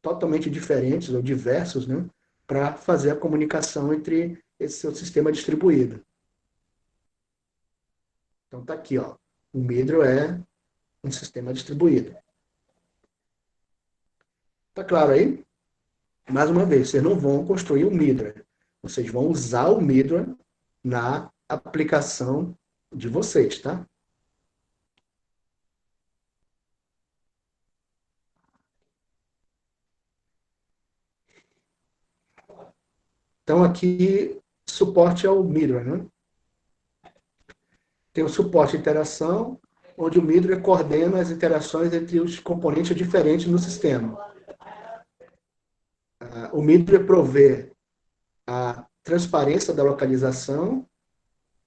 totalmente diferentes ou diversos, né, para fazer a comunicação entre esse seu sistema distribuído. Então, está aqui, ó. O middleware é um sistema distribuído. Tá claro aí? Mais uma vez, vocês não vão construir o middleware. Vocês vão usar o middleware na aplicação de vocês, tá? Então, aqui, suporte ao middleware, né? Tem o suporte de interação, onde o middleware coordena as interações entre os componentes diferentes no sistema. O middleware provê a transparência da localização,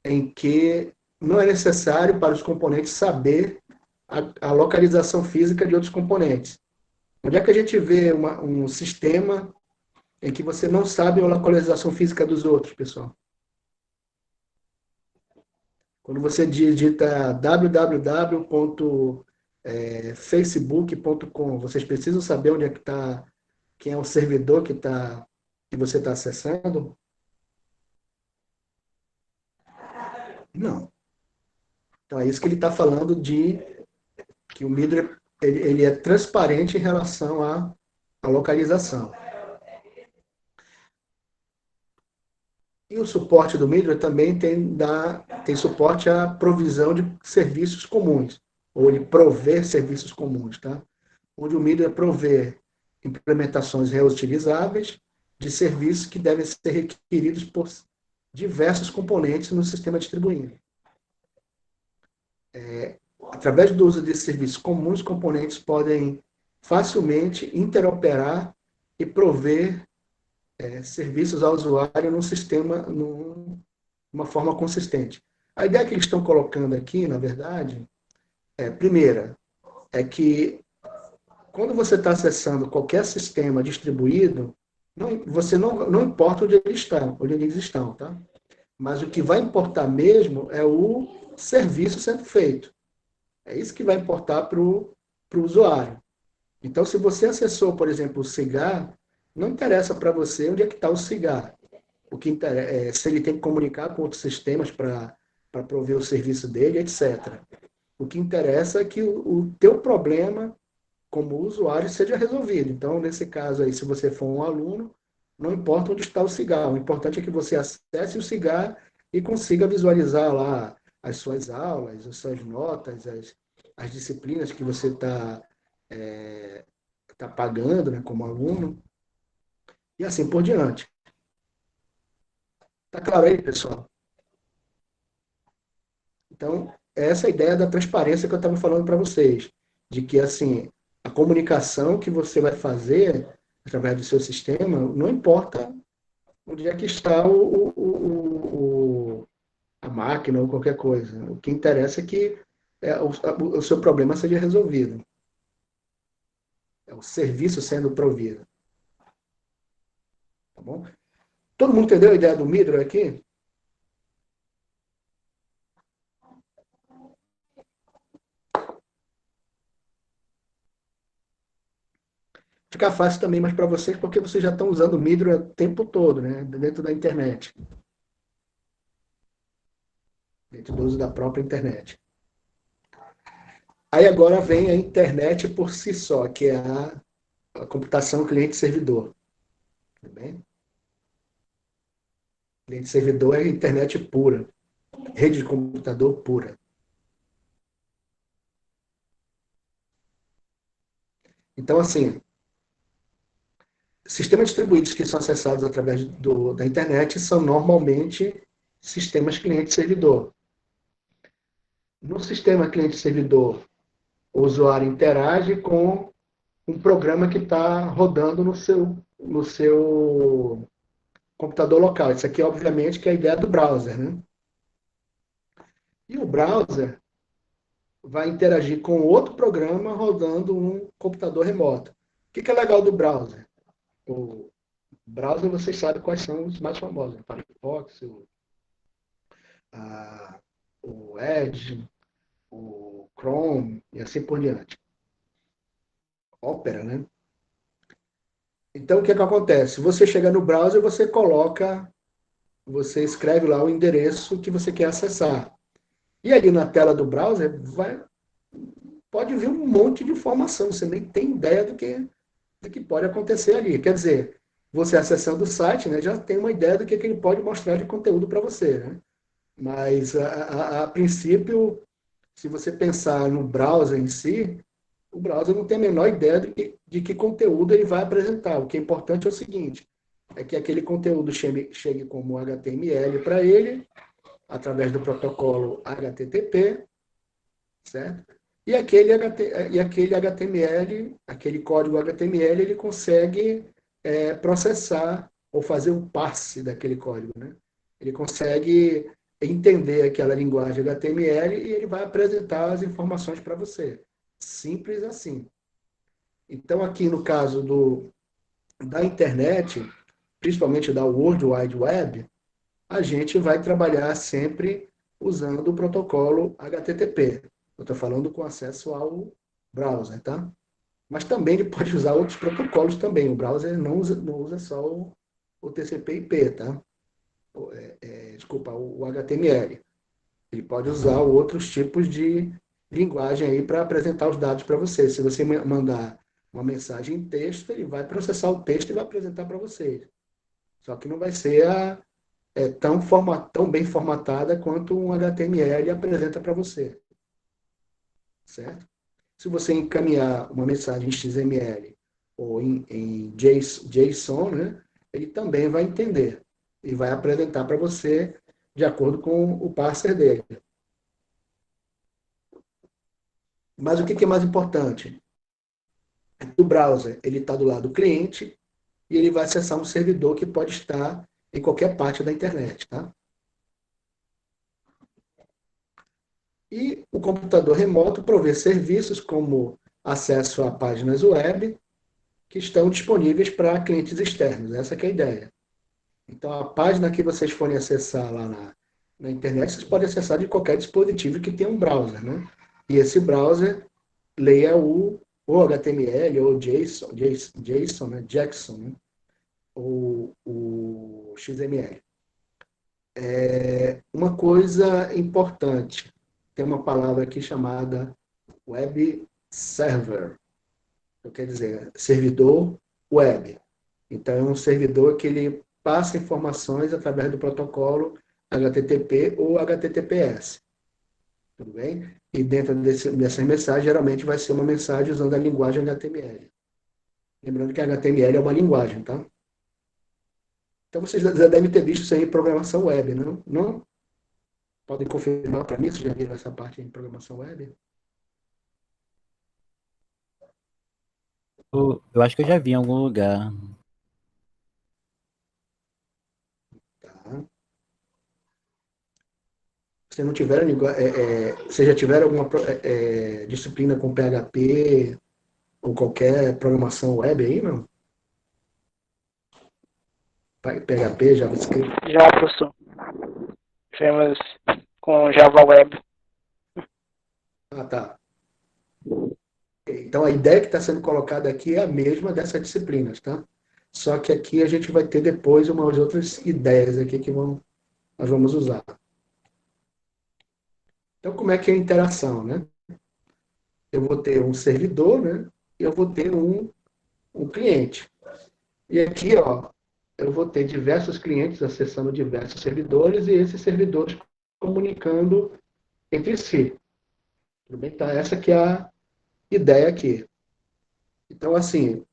em que não é necessário para os componentes saber a localização física de outros componentes. Onde é que a gente vê um sistema em que você não sabe a localização física dos outros, pessoal? Quando você digita www.facebook.com, vocês precisam saber onde é que está, quem é o servidor que você está acessando? Não. Então é isso que ele está falando que o middleware ele é transparente em relação à localização. E o suporte do Midra também tem suporte à provisão de serviços comuns, ou ele provê serviços comuns, tá? Onde o Midra provê implementações reutilizáveis de serviços que devem ser requeridos por diversos componentes no sistema distribuído. Através do uso de serviços comuns, componentes podem facilmente interoperar e prover serviços ao usuário num sistema, numa forma consistente. A ideia que eles estão colocando aqui, na verdade, primeira, é que quando você está acessando qualquer sistema distribuído, você não importa onde eles estão, tá? Mas o que vai importar mesmo é o serviço sendo feito. É isso que vai importar para o usuário. Então, se você acessou, por exemplo, o cigarro, não interessa para você onde é que está o cigarro. O que interessa é se ele tem que comunicar com outros sistemas para prover o serviço dele, etc. O que interessa é que o teu problema como usuário seja resolvido. Então, nesse caso aí, se você for um aluno, não importa onde está o cigarro, o importante é que você acesse o cigarro e consiga visualizar lá as suas aulas, as suas notas, as disciplinas que você está tá pagando, né, como aluno, e assim por diante. Tá claro aí, pessoal? Então, essa é a ideia da transparência que eu estava falando para vocês, de que assim a comunicação que você vai fazer através do seu sistema, não importa onde é que está a máquina ou qualquer coisa. O que interessa é que o seu problema seja resolvido. É o serviço sendo provido. Tá bom? Todo mundo entendeu a ideia do Midro aqui? Fica fácil também mais para vocês, porque vocês já estão usando o Midro o tempo todo, né? Dentro da internet. Dentro do uso da própria internet. Aí agora vem a internet por si só, que é a computação cliente-servidor. Tudo bem? Cliente-servidor é a internet pura, rede de computador pura. Então, assim, sistemas distribuídos que são acessados através da internet são normalmente sistemas cliente-servidor. No sistema cliente-servidor, o usuário interage com um programa que está rodando no seu computador local. Isso aqui, obviamente, que é a ideia do browser, né? E o browser vai interagir com outro programa rodando um computador remoto. O que é legal do browser? O browser, vocês sabem quais são os mais famosos. O Firefox, o Edge, o Chrome e assim por diante. Opera, né? Então, o que acontece? Você chega no browser, você escreve lá o endereço que você quer acessar. E ali na tela do browser pode vir um monte de informação, você nem tem ideia do que pode acontecer ali. Quer dizer, você acessando o site, né, já tem uma ideia do que ele pode mostrar de conteúdo para você. Né? Mas, a princípio, se você pensar no browser em si, o browser não tem a menor ideia de que conteúdo ele vai apresentar. O que é importante é o seguinte, é que aquele conteúdo chegue como HTML para ele, através do protocolo HTTP, certo? E aquele HTML, aquele código HTML, ele consegue processar ou fazer um passe daquele código, né? Ele consegue entender aquela linguagem HTML e ele vai apresentar as informações para você. Simples assim. Então, aqui no caso da internet, principalmente da World Wide Web, a gente vai trabalhar sempre usando o protocolo HTTP. Eu estou falando com acesso ao browser, tá? Mas também ele pode usar outros protocolos também. O browser não usa só o TCP/IP, tá? Desculpa, o HTML. Ele pode usar outros tipos de linguagem aí para apresentar os dados para você. Se você mandar uma mensagem em texto, ele vai processar o texto e vai apresentar para vocês. Só que não vai ser tão bem formatada quanto um HTML apresenta para você, certo? Se você encaminhar uma mensagem em XML ou em JSON, né, ele também vai entender e vai apresentar para você de acordo com o parser dele. Mas o que é mais importante? O browser ele está do lado do cliente e ele vai acessar um servidor que pode estar em qualquer parte da internet, tá? E o computador remoto provê serviços como acesso a páginas web que estão disponíveis para clientes externos. Essa que é a ideia. Então, a página que vocês forem acessar lá na internet, vocês podem acessar de qualquer dispositivo que tenha um browser, né? E esse browser leia o HTML ou JSON, né? Jackson, né? Ou o XML. Uma coisa importante, tem uma palavra aqui chamada web server, quer dizer, servidor web. Então, é um servidor que ele passa informações através do protocolo HTTP ou HTTPS. Tudo bem? E dentro dessas mensagens, geralmente vai ser uma mensagem usando a linguagem HTML. Lembrando que HTML é uma linguagem, tá? Então, vocês já devem ter visto isso aí em programação web, não? Não? Podem confirmar para mim se já viram essa parte em programação web? Eu acho que eu já vi em algum lugar. Tá? Se não tiver, você já tiver alguma disciplina com PHP ou qualquer programação web aí, não? PHP, JavaScript? Já, professor. Fizemos com Java Web. Ah, tá. Então, a ideia que está sendo colocada aqui é a mesma dessas disciplinas, tá? Só que aqui a gente vai ter depois umas outras ideias aqui que nós vamos usar. Então, como é que é a interação, né? Eu vou ter um servidor, né? E eu vou ter um cliente. E aqui, ó, eu vou ter diversos clientes acessando diversos servidores e esses servidores comunicando entre si. Tudo bem? Então, essa que é a ideia aqui. Então, assim,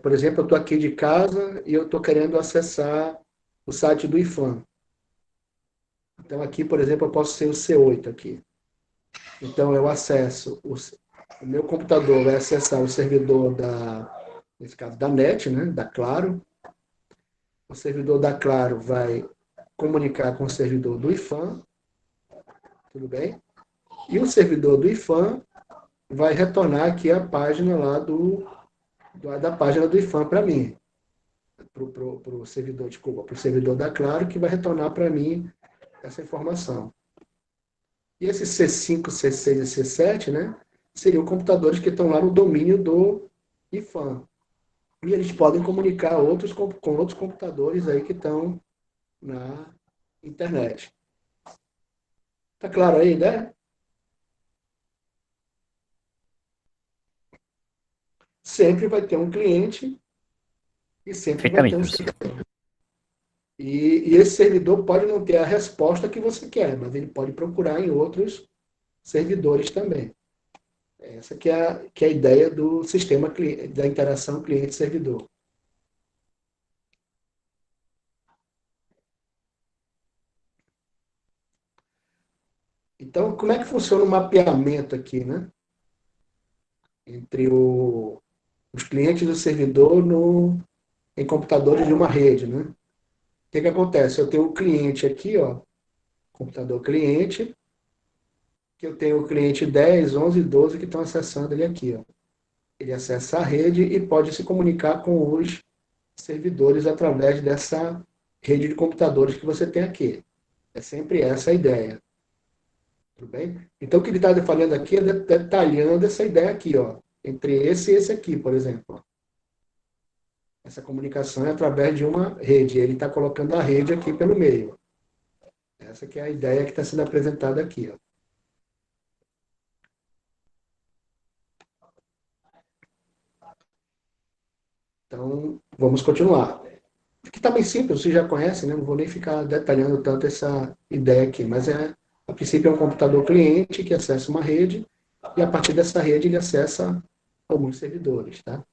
por exemplo, eu estou aqui de casa e eu estou querendo acessar o site do IFAM. Então, aqui, por exemplo, eu posso ser o C8 aqui. Então, eu acesso, o meu computador vai acessar o servidor nesse caso, da NET, né, da Claro. O servidor da Claro vai comunicar com o servidor do IFAM, tudo bem? E o servidor do IFAM vai retornar aqui a página lá da página do IFAM para mim. Para o servidor, desculpa, para o servidor da Claro, que vai retornar para mim essa informação. E esses C5, C6 e C7, né, seriam computadores que estão lá no domínio do IFAM. E eles podem comunicar com outros computadores aí que estão na internet. Tá claro aí, né? Sempre vai ter um cliente e sempre vai ter Perfeitamente, um professor. servidor. E esse servidor pode não ter a resposta que você quer, mas ele pode procurar em outros servidores também. Essa que é a ideia do sistema da interação cliente-servidor. Então, como é que funciona o mapeamento aqui, né? Entre os clientes do servidor em computadores de uma rede, né? O que acontece? Eu tenho um cliente aqui, ó, computador cliente, que eu tenho o cliente 10, 11, 12 que estão acessando ele aqui, ó. Ele acessa a rede e pode se comunicar com os servidores através dessa rede de computadores que você tem aqui. É sempre essa a ideia. Tudo bem? Então, o que ele está falando aqui é detalhando essa ideia aqui, ó, entre esse e esse aqui, por exemplo. Essa comunicação é através de uma rede. Ele está colocando a rede aqui pelo meio. Essa que é a ideia que está sendo apresentada aqui. Ó. Então, vamos continuar. que tá bem simples, você já conhece, né? Não vou nem ficar detalhando tanto essa ideia aqui, mas a princípio é um computador cliente que acessa uma rede e a partir dessa rede ele acessa alguns servidores, tá?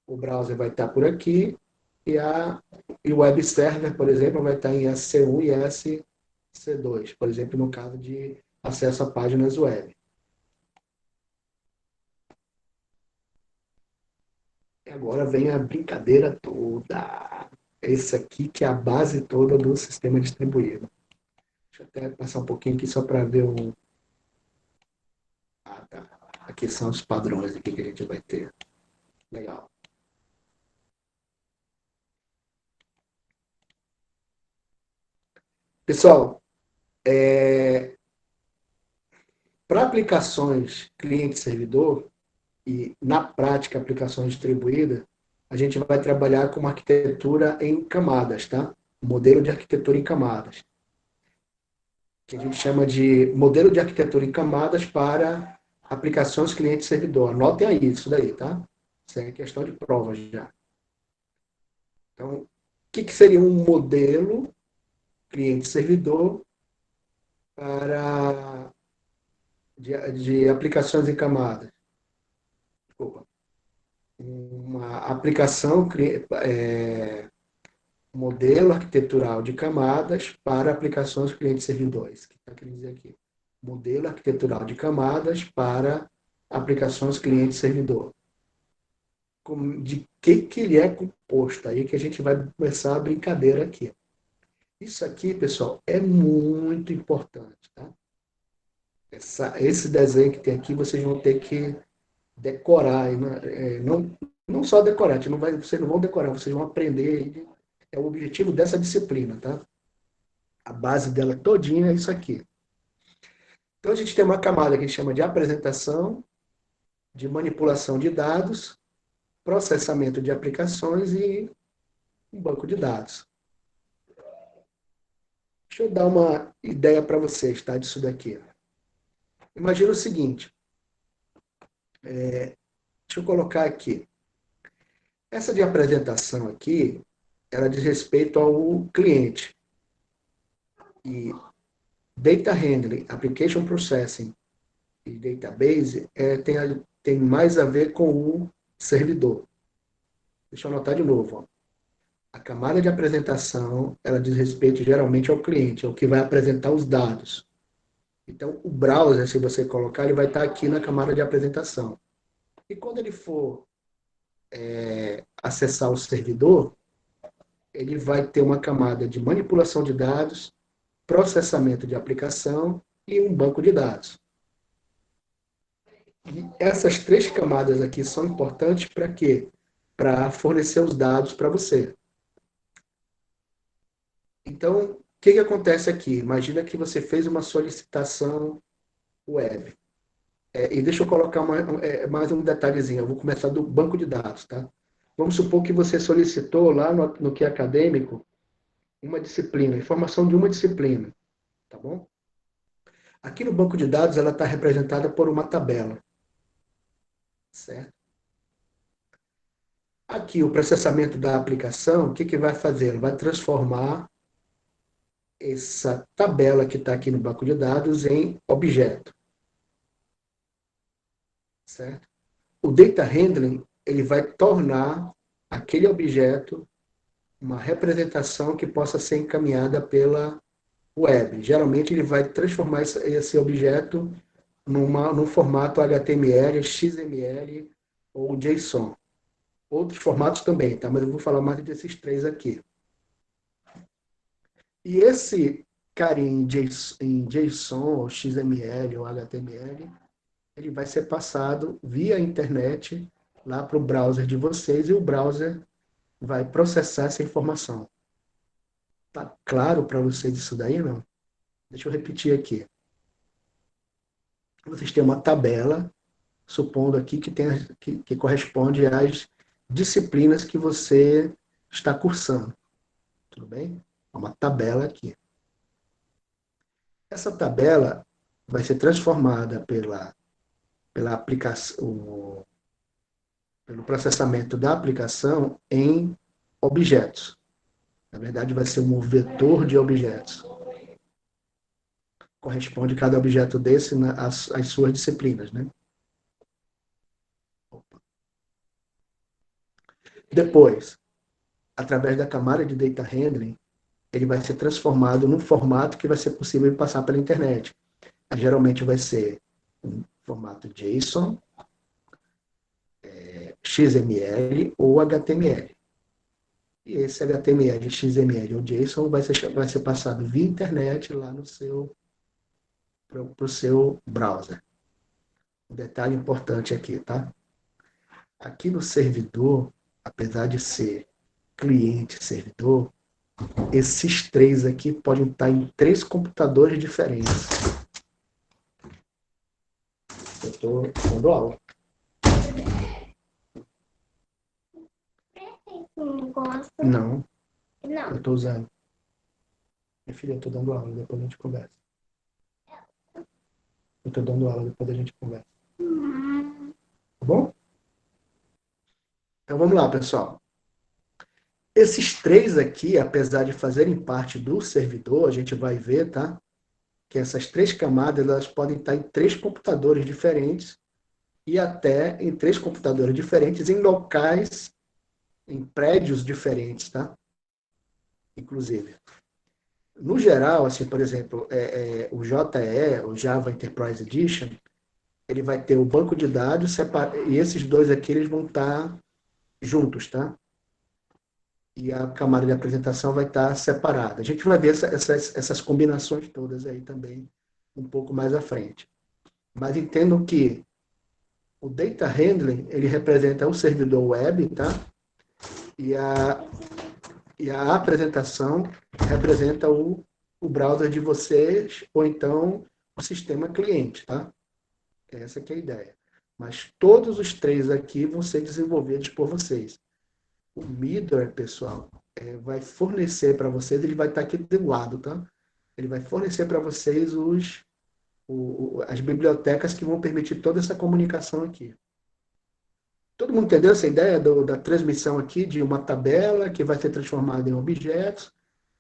O browser vai estar por aqui e o web server, por exemplo, vai estar em SC1 e SC2, por exemplo, no caso de acesso a páginas web. E agora vem a brincadeira toda. Esse aqui que é a base toda do sistema distribuído. Deixa eu até passar um pouquinho aqui só para ver o. Ah, tá. Aqui são os padrões aqui que a gente vai ter. Legal. Pessoal, para aplicações cliente-servidor, e na prática aplicações distribuídas, a gente vai trabalhar com uma arquitetura em camadas, tá? Modelo de arquitetura em camadas, que a gente chama de modelo de arquitetura em camadas para aplicações cliente-servidor. Anotem aí isso daí, tá? Isso é questão de prova já. Então, o que seria um modelo cliente-servidor para de aplicações em camadas? Desculpa. Uma aplicação, modelo arquitetural de camadas para aplicações cliente-servidores. O que está querendo dizer aqui? Modelo arquitetural de camadas para aplicações cliente-servidor. De que ele é composto? Aí que a gente vai começar a brincadeira aqui. Isso aqui, pessoal, é muito importante, tá? Esse desenho que tem aqui, vocês vão ter que decorar. Não só decorar, vocês não vão decorar, vocês vão aprender. É o objetivo dessa disciplina, tá? A base dela todinha é isso aqui. Então a gente tem uma camada que a gente chama de apresentação, de manipulação de dados, processamento de aplicações e um banco de dados. Deixa eu dar uma ideia para vocês, tá, disso daqui. Imagina o seguinte, deixa eu colocar aqui. Essa de apresentação aqui, ela diz respeito ao cliente. E Data Handling, Application Processing e Database tem mais a ver com o servidor. Deixa eu anotar de novo. Ó. A camada de apresentação, ela diz respeito geralmente ao cliente, é o que vai apresentar os dados. Então, o browser, se você colocar, ele vai estar aqui na camada de apresentação. E quando ele for acessar o servidor, ele vai ter uma camada de manipulação de dados, processamento de aplicação e um banco de dados. E essas três camadas aqui são importantes para quê? Para fornecer os dados para você. Então, o que acontece aqui? Imagina que você fez uma solicitação web. E deixa eu colocar mais um detalhezinho. Eu vou começar do banco de dados, tá? Vamos supor que você solicitou lá no que é acadêmico uma disciplina, informação de uma disciplina, tá bom? Aqui no banco de dados ela está representada por uma tabela, certo? Aqui o processamento da aplicação, o que vai fazer? Ele vai transformar essa tabela que está aqui no banco de dados em objeto, certo? O data handling, ele vai tornar aquele objeto uma representação que possa ser encaminhada pela web. Geralmente ele vai transformar esse objeto num formato HTML, XML ou JSON. Outros formatos também, tá? Mas eu vou falar mais desses três aqui. E esse carinha em JSON, ou XML ou HTML, ele vai ser passado via internet lá para o browser de vocês e o browser vai processar essa informação. Tá claro para vocês isso daí, não? Deixa eu repetir aqui. Vocês têm uma tabela, supondo aqui que corresponde às disciplinas que você está cursando. Tudo bem? É uma tabela aqui. Essa tabela vai ser transformada pela aplicação, pelo processamento da aplicação em objetos. Na verdade, vai ser um vetor de objetos. Corresponde cada objeto desse às suas disciplinas, né? Depois, através da camada de data handling, ele vai ser transformado num formato que vai ser possível passar pela internet. Geralmente vai ser um formato JSON, XML ou HTML. E esse HTML, XML ou JSON vai ser passado via internet lá para o seu browser. Um detalhe importante aqui, tá? Aqui no servidor, apesar de ser cliente-servidor, esses três aqui podem estar em 3 computadores diferentes. Eu estou dando aula. Não gosto. Não, Não. eu estou usando. Minha filha, eu estou dando aula, depois a gente conversa. Eu estou dando aula, depois a gente conversa. Tá bom? Então vamos lá, pessoal. Esses três aqui, apesar de fazerem parte do servidor, a gente vai ver, tá? Que essas 3 camadas, elas podem estar em 3 computadores diferentes e até em 3 computadores diferentes em locais, em prédios diferentes, tá? Inclusive. No geral, assim, por exemplo, o JE, o Java Enterprise Edition, ele vai ter o banco de dados e esses dois aqui eles vão estar juntos, tá? E a camada de apresentação vai estar separada. A gente vai ver essas combinações todas aí também um pouco mais à frente. Mas entendo que o data handling, ele representa o servidor web, tá? E a apresentação representa o browser de vocês, ou então o sistema cliente, tá? Essa que é a ideia. Mas todos os 3 aqui vão ser desenvolvidos por vocês. O Middleware, pessoal, vai fornecer para vocês, ele vai estar aqui do lado, tá? Ele vai fornecer para vocês as bibliotecas que vão permitir toda essa comunicação aqui. Todo mundo entendeu essa ideia da transmissão aqui de uma tabela que vai ser transformada em objetos,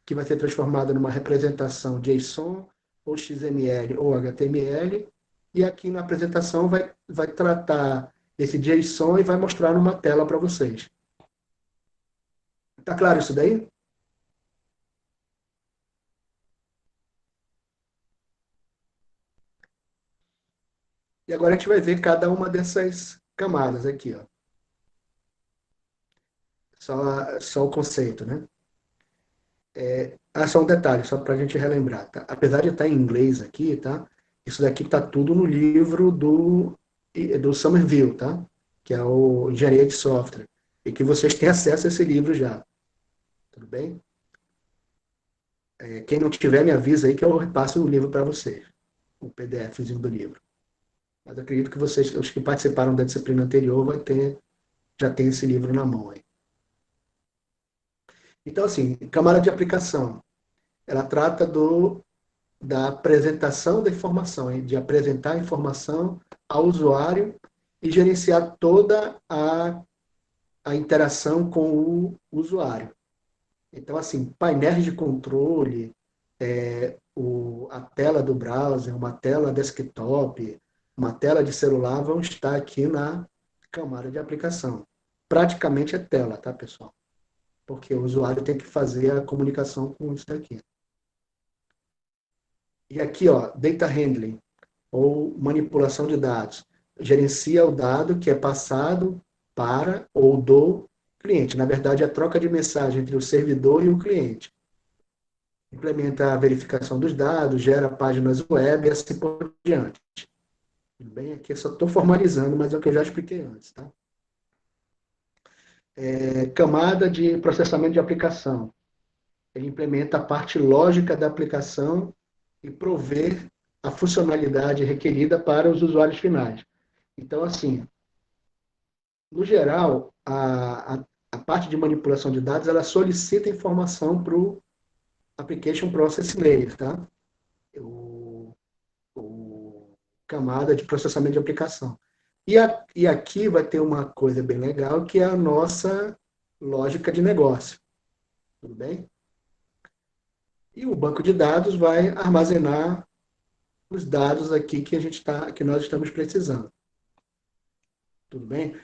que vai ser transformada numa representação JSON, ou XML, ou HTML, e aqui na apresentação vai tratar esse JSON e vai mostrar numa tela para vocês. Tá claro isso daí? E agora a gente vai ver cada uma dessas camadas aqui, ó. Só o conceito, né? Só um detalhe, só para a gente relembrar, tá? Apesar de estar em inglês aqui, tá? Isso daqui está tudo no livro do Somerville, tá? Que é o Engenharia de Software. E que vocês têm acesso a esse livro já. Tudo bem? Quem não tiver, me avisa aí que eu repasso o livro para vocês. O PDFzinho do livro. Mas acredito que vocês, os que participaram da disciplina anterior, já tem esse livro na mão aí. Então, assim, camada de aplicação. Ela trata da apresentação da informação, de apresentar a informação ao usuário e gerenciar toda a interação com o usuário. Então, assim, painéis de controle, a tela do browser, uma tela desktop, uma tela de celular vão estar aqui na camada de aplicação. Praticamente é tela, tá, pessoal? Porque o usuário tem que fazer a comunicação com isso daqui. E aqui, ó, data handling, ou manipulação de dados. Gerencia o dado que é passado para ou do cliente. Na verdade, é a troca de mensagem entre o servidor e o cliente. Implementa a verificação dos dados, gera páginas web e assim por diante. Tudo bem? Aqui eu só estou formalizando, mas é o que eu já expliquei antes, tá? Camada de processamento de aplicação. Ele implementa a parte lógica da aplicação e prover a funcionalidade requerida para os usuários finais. Então, assim, no geral, a parte de manipulação de dados, ela solicita informação para o Application Processing Layer, tá? O camada de processamento de aplicação. E aqui vai ter uma coisa bem legal, que é a nossa lógica de negócio. Tudo bem? E o banco de dados vai armazenar os dados aqui que nós estamos precisando. Tudo bem?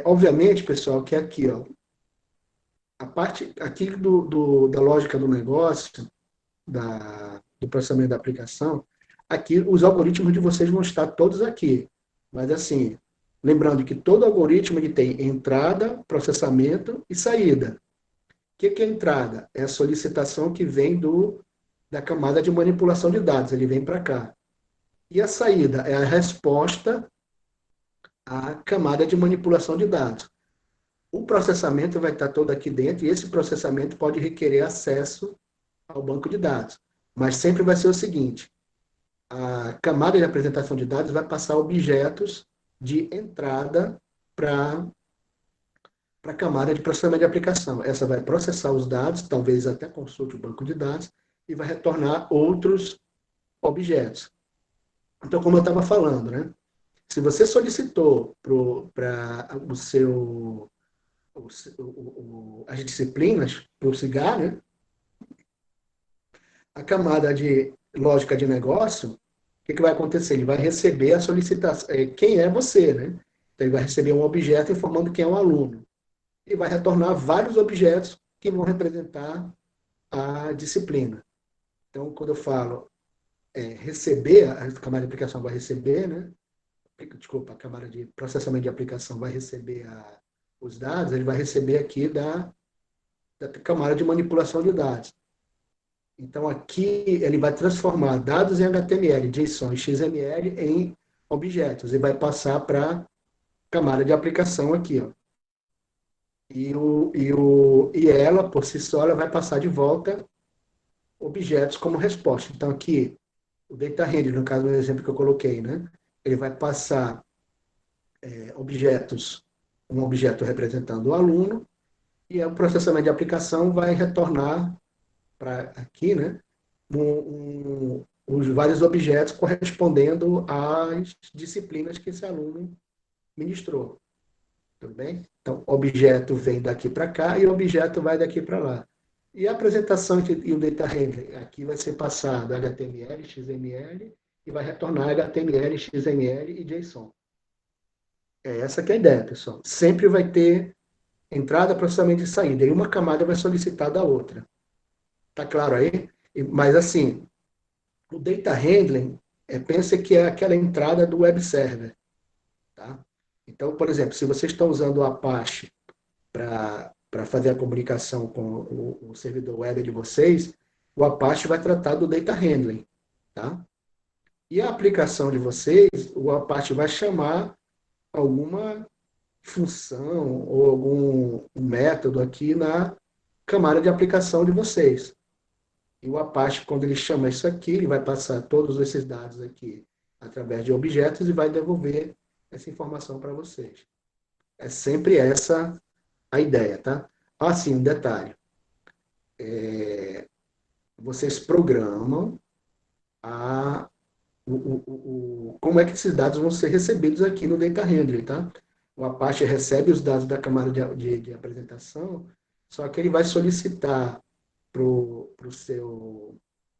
Obviamente, pessoal, que aqui, ó, a parte aqui da lógica do negócio, do processamento da aplicação, aqui os algoritmos de vocês vão estar todos aqui. Mas assim, lembrando que todo algoritmo ele tem entrada, processamento e saída. O que é entrada? É a solicitação que vem da camada de manipulação de dados, ele vem para cá. E a saída é a resposta à camada de manipulação de dados. O processamento vai estar todo aqui dentro e esse processamento pode requerer acesso ao banco de dados. Mas sempre vai ser o seguinte, a camada de apresentação de dados vai passar objetos de entrada para a camada de processamento de aplicação. Essa vai processar os dados, talvez até consulte o banco de dados, e vai retornar outros objetos. Então, como eu estava falando, né? Se você solicitou para as disciplinas, para o CIGAR, né? A camada de lógica de negócio, o que vai acontecer? Ele vai receber a solicitação, quem é você, né? Então, ele vai receber um objeto informando quem é o aluno. E vai retornar vários objetos que vão representar a disciplina. Então, quando eu falo receber, a camada de aplicação vai receber, né? Desculpa, a camada de processamento de aplicação vai receber os dados, ele vai receber aqui da camada de manipulação de dados. Então, aqui ele vai transformar dados em HTML, JSON e XML em objetos e vai passar para a camada de aplicação aqui, ó. E ela, por si só, ela vai passar de volta objetos como resposta. Então, aqui, o data handler, no caso do exemplo que eu coloquei, né? Ele vai passar objetos, um objeto representando o aluno, e o processamento de aplicação vai retornar para aqui, né? Os vários objetos correspondendo às disciplinas que esse aluno ministrou. Tudo bem? Então, objeto vem daqui para cá e o objeto vai daqui para lá. E a apresentação e o data handler, aqui vai ser passado HTML, XML, e vai retornar HTML, XML e JSON. É essa que é a ideia, pessoal. Sempre vai ter entrada, processamento e saída. E uma camada vai solicitar da outra. Tá claro aí? Mas, assim, o data handling, pensa que é aquela entrada do web server. Tá? Então, por exemplo, se vocês estão usando o Apache para fazer a comunicação com o servidor web de vocês, o Apache vai tratar do data handling. Tá? E a aplicação de vocês, o Apache vai chamar alguma função ou algum método aqui na camada de aplicação de vocês. E o Apache, quando ele chama isso aqui, ele vai passar todos esses dados aqui através de objetos e vai devolver essa informação para vocês. É sempre essa a ideia, tá? Assim, um detalhe. Vocês programam como é que esses dados vão ser recebidos aqui no Data Handler, tá? O Apache recebe os dados da camada de apresentação, só que ele vai solicitar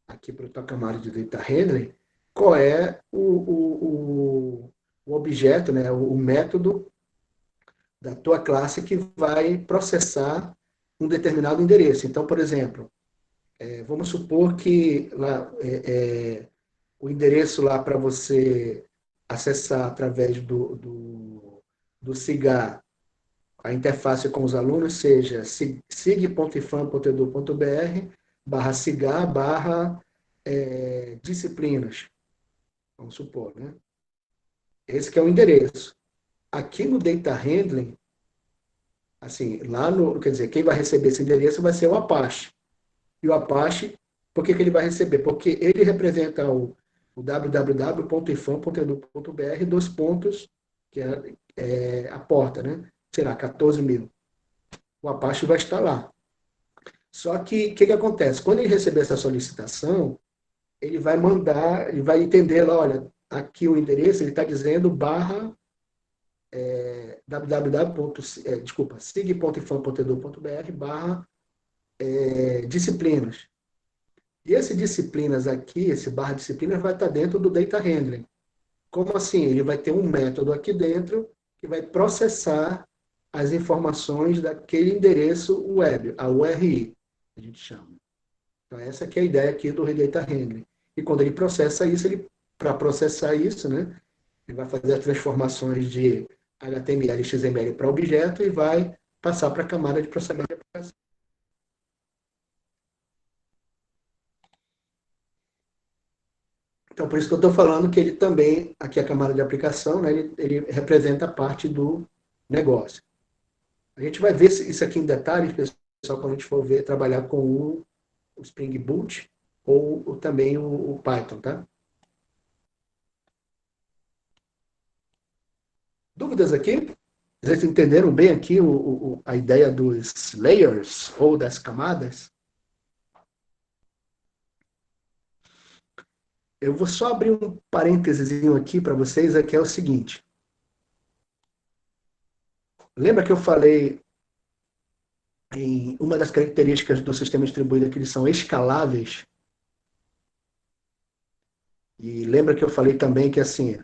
aqui para a tua camada de Data Handler, qual é o objeto, né, o método da tua classe que vai processar um determinado endereço. Então, por exemplo, vamos supor que lá, o endereço lá para você acessar através do SIGA, a interface com os alunos seja sig.ifam.edu.br/siga/disciplinas. Vamos supor, né? Esse que é o endereço. Aqui no Data Handling, assim, quer dizer, quem vai receber esse endereço vai ser o Apache. E o Apache, por que ele vai receber? Porque ele representa o www.ifam.edu.br, dois pontos, que é a porta, né? Sei lá, 14.000. O Apache vai estar lá. Só que, o que acontece? Quando ele receber essa solicitação, ele vai mandar, ele vai entender lá, olha, aqui o endereço, ele está dizendo sig.ifam.edu.br /disciplinas. E esse disciplinas aqui, esse barra disciplinas, vai estar dentro do data handling. Como assim? Ele vai ter um método aqui dentro que vai processar as informações daquele endereço web, a URI, a gente chama. Então, essa aqui é a ideia aqui do data handling. E quando ele processa isso, para processar isso, né, ele vai fazer as transformações de HTML e XML para objeto e vai passar para a camada de processamento de aplicação. Então, por isso que eu estou falando que ele também, aqui a camada de aplicação, né, ele representa a parte do negócio. A gente vai ver isso aqui em detalhes, pessoal, quando a gente for ver, trabalhar com o Spring Boot ou também o Python, tá? Dúvidas aqui? Vocês entenderam bem aqui a ideia dos layers ou das camadas? Eu vou só abrir um parênteses aqui para vocês, que é o seguinte. Lembra que eu falei em uma das características do sistema distribuído é que eles são escaláveis? E lembra que eu falei também que assim,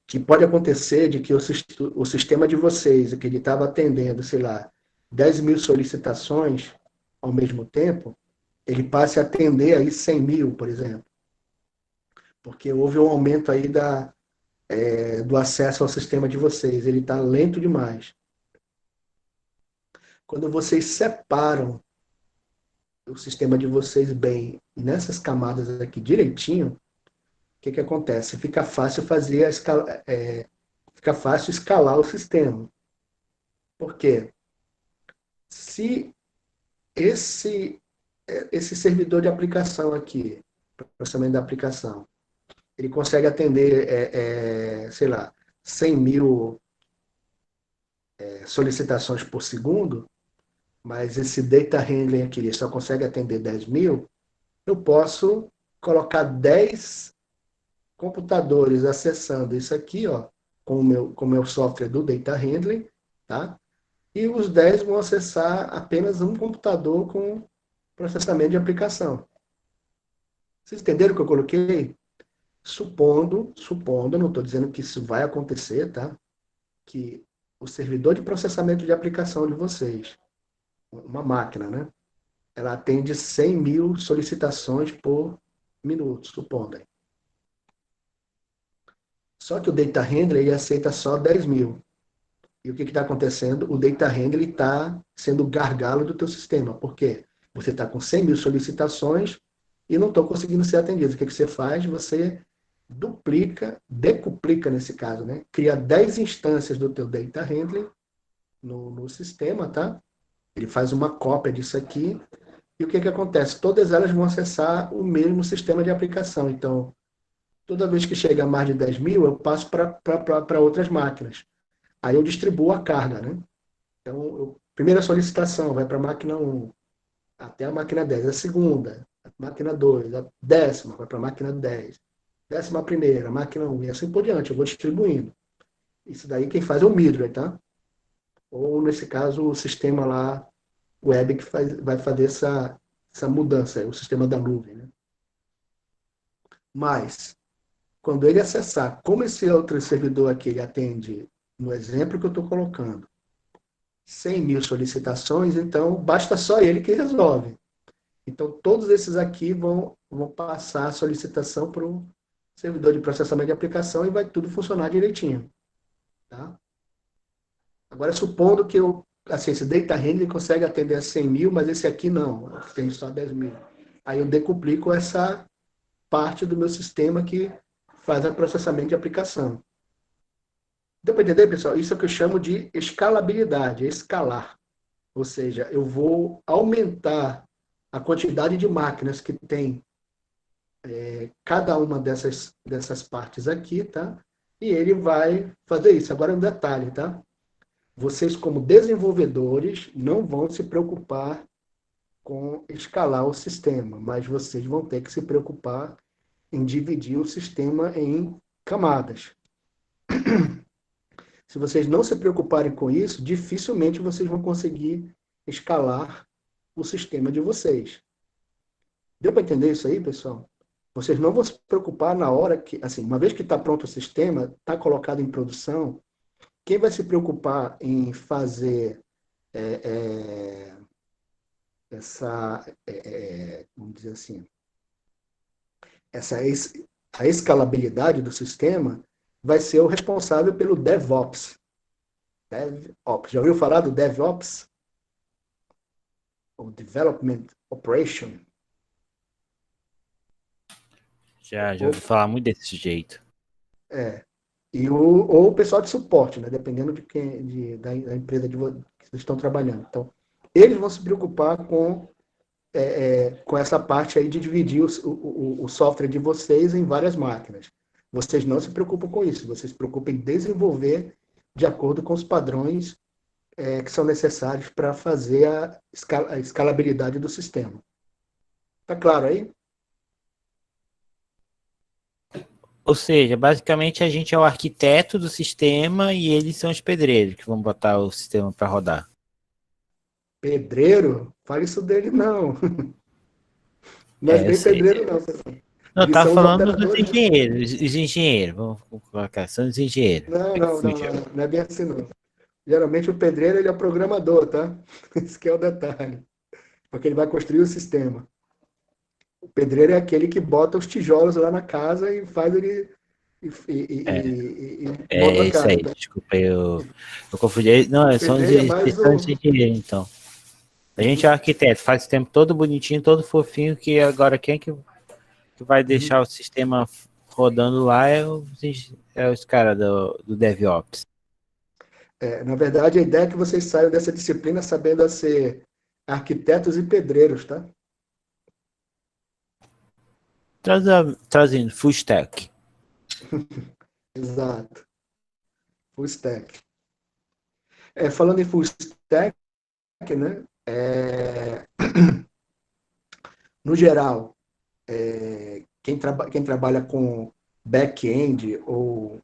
que pode acontecer de que o sistema de vocês, que ele estava atendendo, sei lá, 10 mil solicitações ao mesmo tempo, ele passe a atender aí 100 mil, por exemplo. Porque houve um aumento aí do acesso ao sistema de vocês. Ele está lento demais. Quando vocês separam o sistema de vocês bem nessas camadas aqui direitinho, o que acontece? Fica fácil fica fácil escalar o sistema. Por quê? Se esse servidor de aplicação aqui, processamento da aplicação, ele consegue atender, sei lá, 100 mil solicitações por segundo, mas esse data handling aqui ele só consegue atender 10 mil, eu posso colocar 10 computadores acessando isso aqui, ó, com o meu software do data handling, tá? E os 10 vão acessar apenas um computador com processamento de aplicação. Vocês entenderam o que eu coloquei? Supondo, não estou dizendo que isso vai acontecer, tá? Que o servidor de processamento de aplicação de vocês, uma máquina, né? Ela atende 100 mil solicitações por minuto, supondo. Só que o data handler ele aceita só 10 mil. E o que está acontecendo? O data handler está sendo o gargalo do teu sistema. Por quê? Você está com 100 mil solicitações e não estão conseguindo ser atendidos. O que você faz? Você duplica, decuplica nesse caso, né? Cria 10 instâncias do teu data handler no sistema, tá? Ele faz uma cópia disso aqui. E o que acontece? Todas elas vão acessar o mesmo sistema de aplicação. Então, toda vez que chega a mais de 10 mil, eu passo para outras máquinas. Aí eu distribuo a carga, né? Então, primeira solicitação vai para a máquina 1, até a máquina 10. A segunda, a máquina 2, a décima vai para a máquina 10. Décima primeira, máquina 1, e assim por diante. Eu vou distribuindo. Isso daí quem faz é o Midway, tá? Ou, nesse caso, o sistema lá, web, que vai fazer essa mudança, o sistema da nuvem, né? Mas, quando ele acessar, como esse outro servidor aqui ele atende, no exemplo que eu estou colocando, 100 mil solicitações, então basta só ele que resolve. Então, todos esses aqui vão passar a solicitação para o servidor de processamento de aplicação e vai tudo funcionar direitinho. Tá? Agora, supondo que assim, esse data handling consegue atender a 100 mil, mas esse aqui não, tem só 10 mil. Aí eu decuplico essa parte do meu sistema que faz o processamento de aplicação. Deu para entender, pessoal? Isso é o que eu chamo de escalabilidade, escalar. Ou seja, eu vou aumentar a quantidade de máquinas que tem cada uma dessas partes aqui, tá? E ele vai fazer isso. Agora um detalhe, tá? Vocês, como desenvolvedores, não vão se preocupar com escalar o sistema, mas vocês vão ter que se preocupar em dividir o sistema em camadas. Se vocês não se preocuparem com isso, dificilmente vocês vão conseguir escalar o sistema de vocês. Deu para entender isso aí, pessoal? Vocês não vão se preocupar na hora que, assim, uma vez que está pronto o sistema, está colocado em produção, quem vai se preocupar em fazer é, essa, vamos dizer assim, essa a escalabilidade do sistema vai ser o responsável pelo DevOps. DevOps. Já ouviu falar do DevOps? O Development Operation? Já ouvi falar muito desse jeito. Ou o pessoal de suporte, né? Dependendo da empresa que vocês estão trabalhando. Então, eles vão se preocupar com essa parte aí de dividir o software de vocês em várias máquinas. Vocês não se preocupam com isso, vocês se preocupam em desenvolver de acordo com os padrões que são necessários para fazer a escalabilidade do sistema. Tá claro aí? Ou seja, basicamente a gente é o arquiteto do sistema e eles são os pedreiros que vão botar o sistema para rodar. Pedreiro? Fale isso dele, não. Não é bem pedreiro, não, pessoal. Não, Eles tá são os falando dos operadores. engenheiros, os engenheiros, vamos colocar, são os engenheiros. Não é bem assim, não. Geralmente o pedreiro ele é o programador, tá? Esse que é o detalhe. Porque ele vai construir o sistema. O pedreiro é aquele que bota os tijolos lá na casa e faz ele e monta É a isso casa. aí, Tá? desculpa, eu confundi. Não, O são os pedreiro é mais engenheiros, então. A gente é o arquiteto, faz o tempo todo bonitinho, todo fofinho, que agora quem que vai deixar o sistema rodando lá é os caras do DevOps. Na verdade, a ideia é que vocês saiam dessa disciplina sabendo ser arquitetos e pedreiros, tá? Trazendo full stack. Exato. Full stack. Falando em full stack, né? No geral, quem trabalha com back-end ou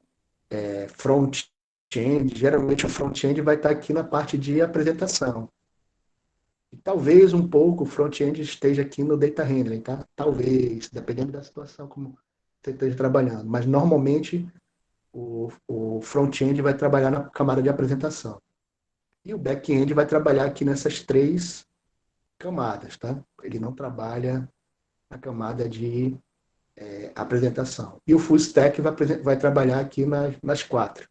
front-end, geralmente o front-end vai estar aqui na parte de apresentação. E talvez um pouco o front-end esteja aqui no data handling, tá? Talvez, dependendo da situação como você esteja trabalhando. Mas normalmente o front-end vai trabalhar na camada de apresentação. E o back-end vai trabalhar aqui nessas 3 camadas, tá? Ele não trabalha na camada de apresentação. E o full stack vai trabalhar aqui nas 4.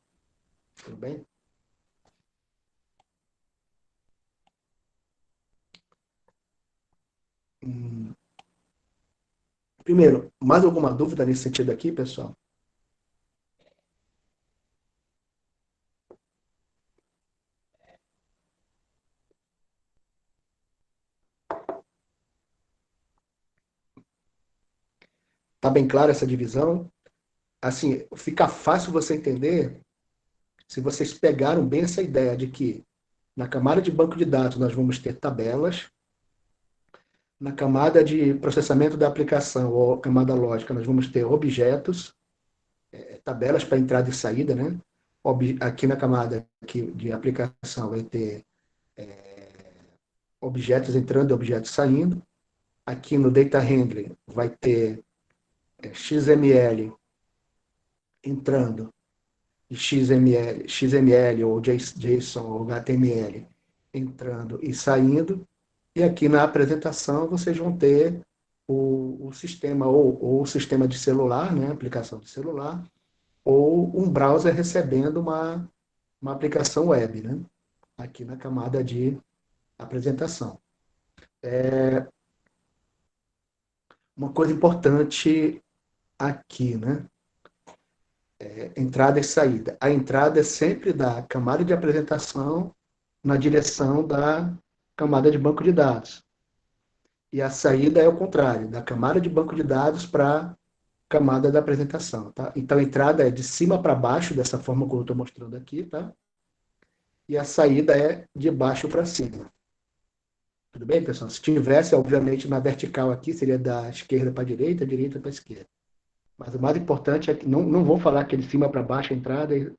Tudo bem? Primeiro, mais alguma dúvida nesse sentido aqui, pessoal? Tá bem clara essa divisão? Assim, fica fácil você entender se vocês pegaram bem essa ideia de que na camada de banco de dados nós vamos ter tabelas, na camada de processamento da aplicação ou camada lógica nós vamos ter objetos, tabelas para entrada e saída, né? Aqui na camada de aplicação vai ter objetos entrando e objetos saindo. Aqui no data handling vai ter XML entrando e XML ou JSON ou HTML entrando e saindo. E aqui na apresentação vocês vão ter o sistema, ou o sistema de celular, né, aplicação de celular, ou um browser recebendo uma aplicação web, né, aqui na camada de apresentação. Uma coisa importante aqui, né, entrada e saída. A entrada é sempre da camada de apresentação na direção da camada de banco de dados. E a saída é o contrário, da camada de banco de dados para a camada da apresentação. Tá? Então, a entrada é de cima para baixo, dessa forma como eu estou mostrando aqui, tá? E a saída é de baixo para cima. Tudo bem, pessoal? Se tivesse, obviamente, na vertical aqui, seria da esquerda para a direita para a esquerda. Mas o mais importante é que não vou falar que de cima para baixo a entrada e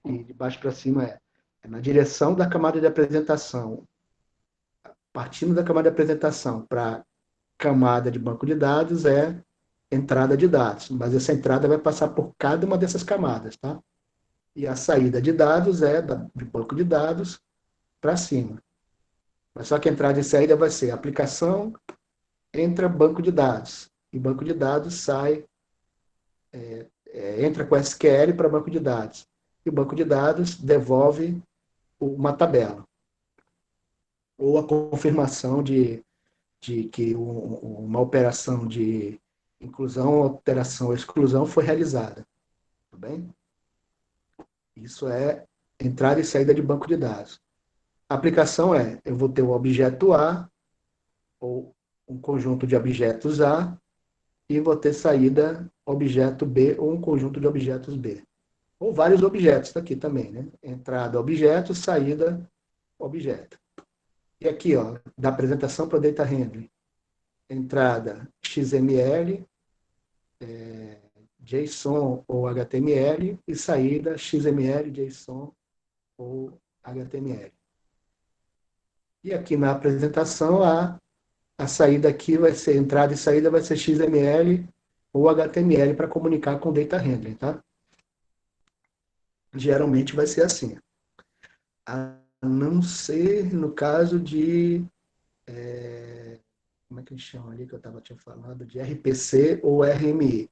de baixo para cima é na direção da camada de apresentação. partindo da camada de apresentação para a camada de banco de dados é entrada de dados, mas essa entrada vai passar por cada uma dessas camadas, tá? E a saída de dados é de banco de dados para cima. Mas só que a entrada e saída vai ser aplicação, entra banco de dados, e banco de dados sai, entra com SQL para banco de dados, e o banco de dados devolve uma tabela, ou a confirmação de que uma operação de inclusão, alteração ou exclusão foi realizada. Tudo bem? Isso é entrada e saída de banco de dados. A aplicação eu vou ter o objeto A, ou um conjunto de objetos A, e vou ter saída objeto B, ou um conjunto de objetos B. Ou vários objetos aqui também, né? Entrada objeto, saída objeto. E aqui, ó, da apresentação para o data handling. Entrada XML, JSON ou HTML, e saída XML, JSON ou HTML. E aqui na apresentação, a saída aqui vai ser, entrada e saída vai ser XML ou HTML para comunicar com o data handling, tá? Geralmente vai ser assim. A não ser no caso de... como é que eles chamam ali, que eu tinha falado? De RPC ou RMI.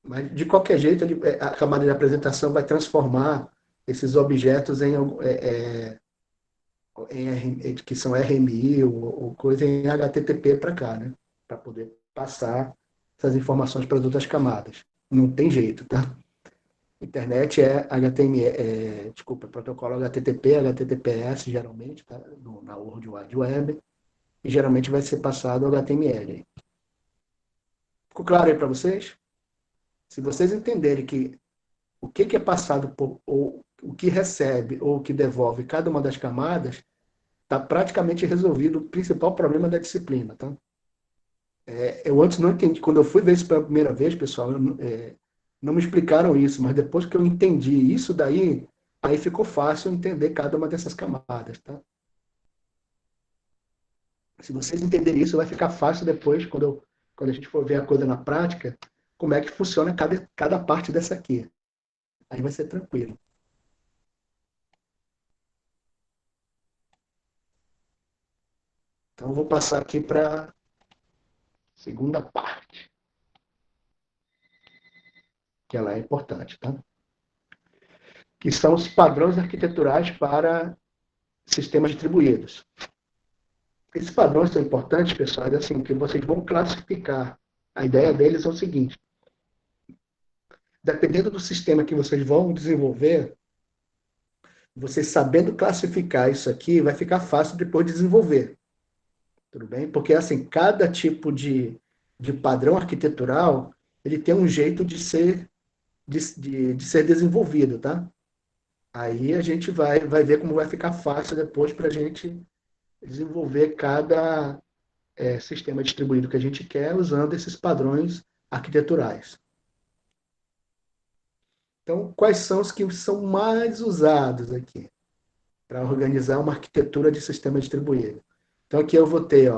Mas, de qualquer jeito, a camada de apresentação vai transformar esses objetos que são RMI ou coisa em HTTP para cá, né? Para poder passar essas informações para as outras camadas. Não tem jeito, tá? Internet é HTML, protocolo HTTP, HTTPS, geralmente, tá? Na World Wide Web, e geralmente vai ser passado HTML. Ficou claro aí para vocês? Se vocês entenderem que o que é passado ou o que recebe ou o que devolve cada uma das camadas, está praticamente resolvido o principal problema da disciplina, tá? Eu antes não entendi, quando eu fui ver isso pela primeira vez, pessoal, não me explicaram isso, mas depois que eu entendi isso daí, aí ficou fácil entender cada uma dessas camadas, tá? Se vocês entenderem isso, vai ficar fácil depois, quando a gente for ver a coisa na prática, como é que funciona cada parte dessa aqui. Aí vai ser tranquilo. Então, eu vou passar aqui para a segunda parte, que ela é importante, tá? Que são os padrões arquiteturais para sistemas distribuídos. Esses padrões são importantes, pessoal, assim, que vocês vão classificar. A ideia deles é o seguinte: dependendo do sistema que vocês vão desenvolver, vocês sabendo classificar isso aqui, vai ficar fácil depois de desenvolver. Tudo bem? Porque, assim, cada tipo de padrão arquitetural, ele tem um jeito de ser desenvolvido, tá? Aí a gente vai ver como vai ficar fácil depois para a gente desenvolver cada sistema distribuído que a gente quer usando esses padrões arquiteturais. Então, quais são os que são mais usados aqui para organizar uma arquitetura de sistema distribuído? Então, aqui eu vou ter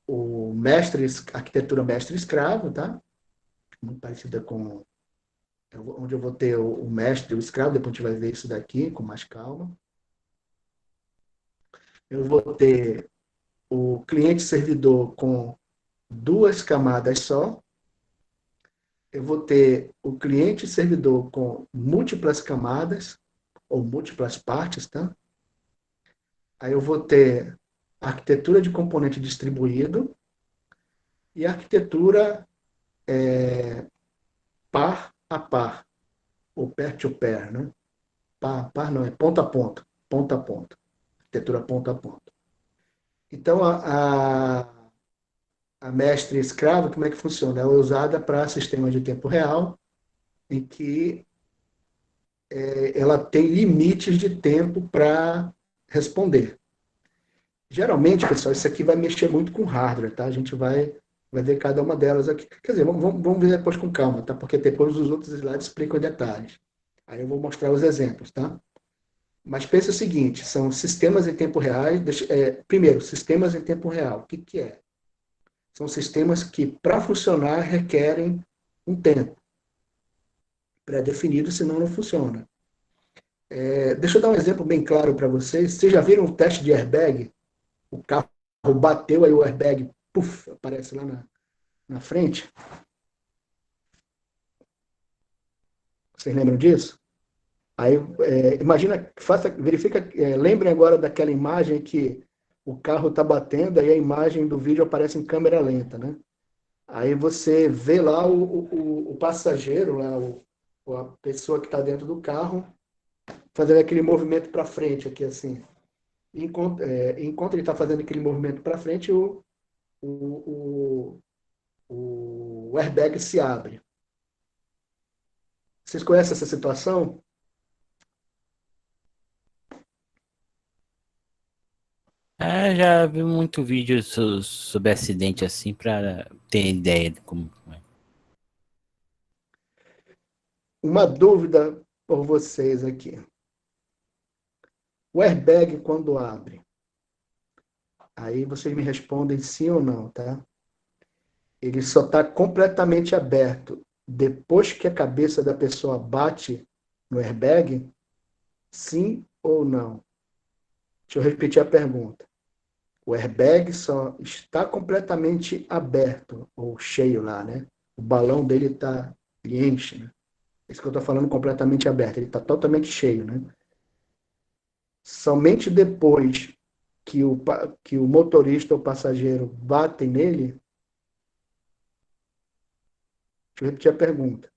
o arquitetura mestre-escravo, tá? Muito parecida com onde eu vou ter o mestre e o escravo, depois a gente vai ver isso daqui com mais calma. Eu vou ter o cliente-servidor com duas camadas só. Eu vou ter o cliente-servidor com múltiplas camadas, ou múltiplas partes, tá? Aí eu vou ter arquitetura de componente distribuído e arquitetura par a par, ou pair-to-pair, né? Par a par não, é ponto a ponto, ponto a ponto. Arquitetura ponto a ponto. Então, a mestre-escravo, como é que funciona? É usada para sistemas de tempo real, em que ela tem limites de tempo para responder. Geralmente, pessoal, isso aqui vai mexer muito com hardware, tá? A gente vai ver cada uma delas aqui. Quer dizer, vamos ver depois com calma, tá? Porque depois os outros slides explicam detalhes. Aí eu vou mostrar os exemplos, tá? Mas pense o seguinte, são sistemas em tempo real. Primeiro, sistemas em tempo real. O que, que é? São sistemas que, para funcionar, requerem um tempo pré-definido, senão não funciona. Deixa eu dar um exemplo bem claro para vocês. Vocês já viram um teste de airbag? O carro bateu, aí o airbag, puf, aparece lá na frente. Vocês lembram disso? Aí, imagina, verifica, lembrem agora daquela imagem que o carro está batendo, aí a imagem do vídeo aparece em câmera lenta, né? Aí você vê lá o passageiro, lá, a pessoa que está dentro do carro, fazendo aquele movimento para frente, aqui assim. Enquanto ele está fazendo aquele movimento para frente, o, o airbag se abre. Vocês conhecem essa situação? Já vi muito vídeo sobre acidente assim para ter ideia de como é. Uma dúvida por vocês aqui. O airbag, quando abre, aí vocês me respondem sim ou não, tá? Ele só está completamente aberto depois que a cabeça da pessoa bate no airbag? Sim ou não? Deixa eu repetir a pergunta. O airbag só está completamente aberto, ou cheio lá, né? O balão dele ele enche, né? Isso que eu estou falando completamente aberto, ele está totalmente cheio, né? Somente depois que o motorista ou passageiro batem nele, deixa eu repetir a pergunta.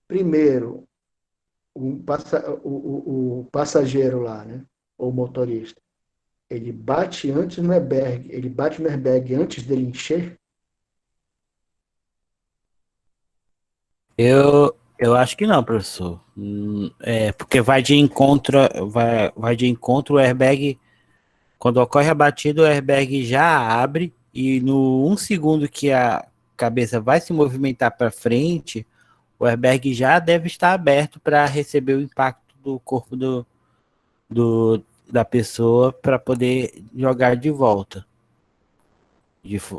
Primeiro, o passageiro lá, né? Ou motorista, ele bate antes no airbag, ele bate no airbag antes dele encher? Eu acho que não, professor. Porque vai de encontro o airbag. Quando ocorre a batida, o airbag já abre e no 1 segundo que a cabeça vai se movimentar para frente, o airbag já deve estar aberto para receber o impacto do corpo da pessoa para poder jogar de volta.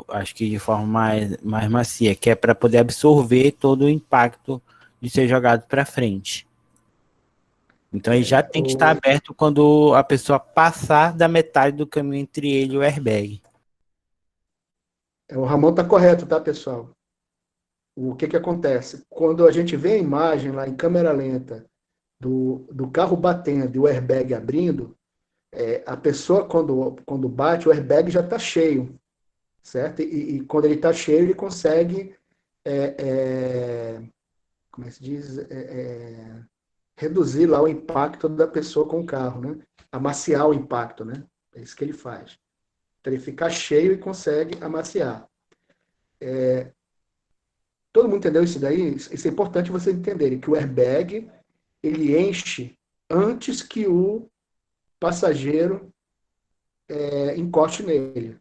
Acho que de forma mais macia, que é para poder absorver todo o impacto de ser jogado para frente. Então ele já tem que estar aberto quando a pessoa passar da metade do caminho entre ele e o airbag. O Ramon está correto, tá, pessoal? O que acontece? Quando a gente vê a imagem lá em câmera lenta do carro batendo e o airbag abrindo, a pessoa, quando bate, o airbag já está cheio, certo? E quando ele está cheio, ele consegue, como é que se diz? Reduzir lá o impacto da pessoa com o carro, né? Amaciar o impacto, né? É isso que ele faz. Então, ele fica cheio e consegue amaciar. Todo mundo entendeu isso daí? Isso é importante vocês entenderem, que o airbag, ele enche antes que o passageiro encoste nele.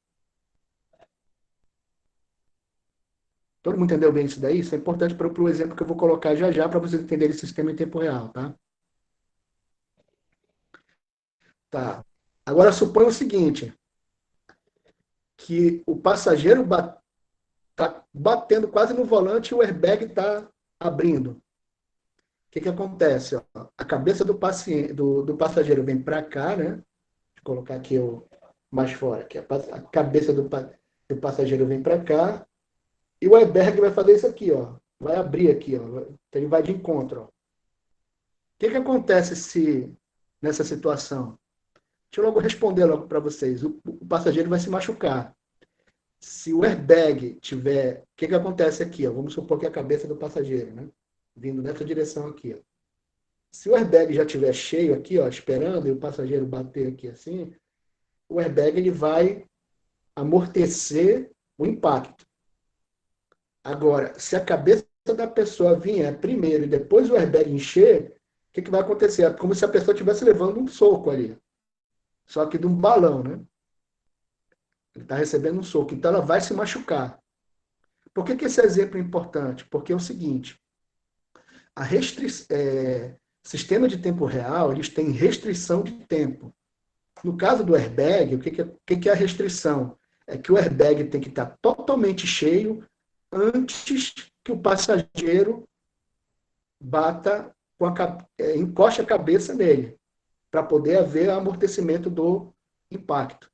Todo mundo entendeu bem isso daí? Isso é importante para o exemplo que eu vou colocar já já para vocês entenderem o sistema em tempo real, tá? Tá. Agora suponha o seguinte, que o passageiro está batendo quase no volante e o airbag está abrindo. O que acontece? Ó? A cabeça do passageiro vem para cá, né? Vou colocar aqui mais fora. Que a cabeça do passageiro vem para cá e o airbag vai fazer isso aqui, ó. Vai abrir aqui, ó. Então ele vai de encontro. Ó. O que acontece nessa situação? Deixa eu logo responder logo para vocês. O passageiro vai se machucar. Se o airbag tiver... O que acontece aqui? Ó? Vamos supor que é a cabeça do passageiro, né? Vindo nessa direção aqui. Ó. Se o airbag já estiver cheio aqui, ó, esperando, e o passageiro bater aqui assim, o airbag ele vai amortecer o impacto. Agora, se a cabeça da pessoa vier primeiro e depois o airbag encher, o que vai acontecer? É como se a pessoa estivesse levando um soco ali. Só que de um balão, né? Ele está recebendo um soco. Então ela vai se machucar. Por que esse exemplo é importante? Porque é o seguinte, Sistema de tempo real, eles têm restrição de tempo. No caso do airbag, o que é a restrição? É que o airbag tem que estar totalmente cheio antes que o passageiro bata encoste a cabeça nele, para poder haver amortecimento do impacto.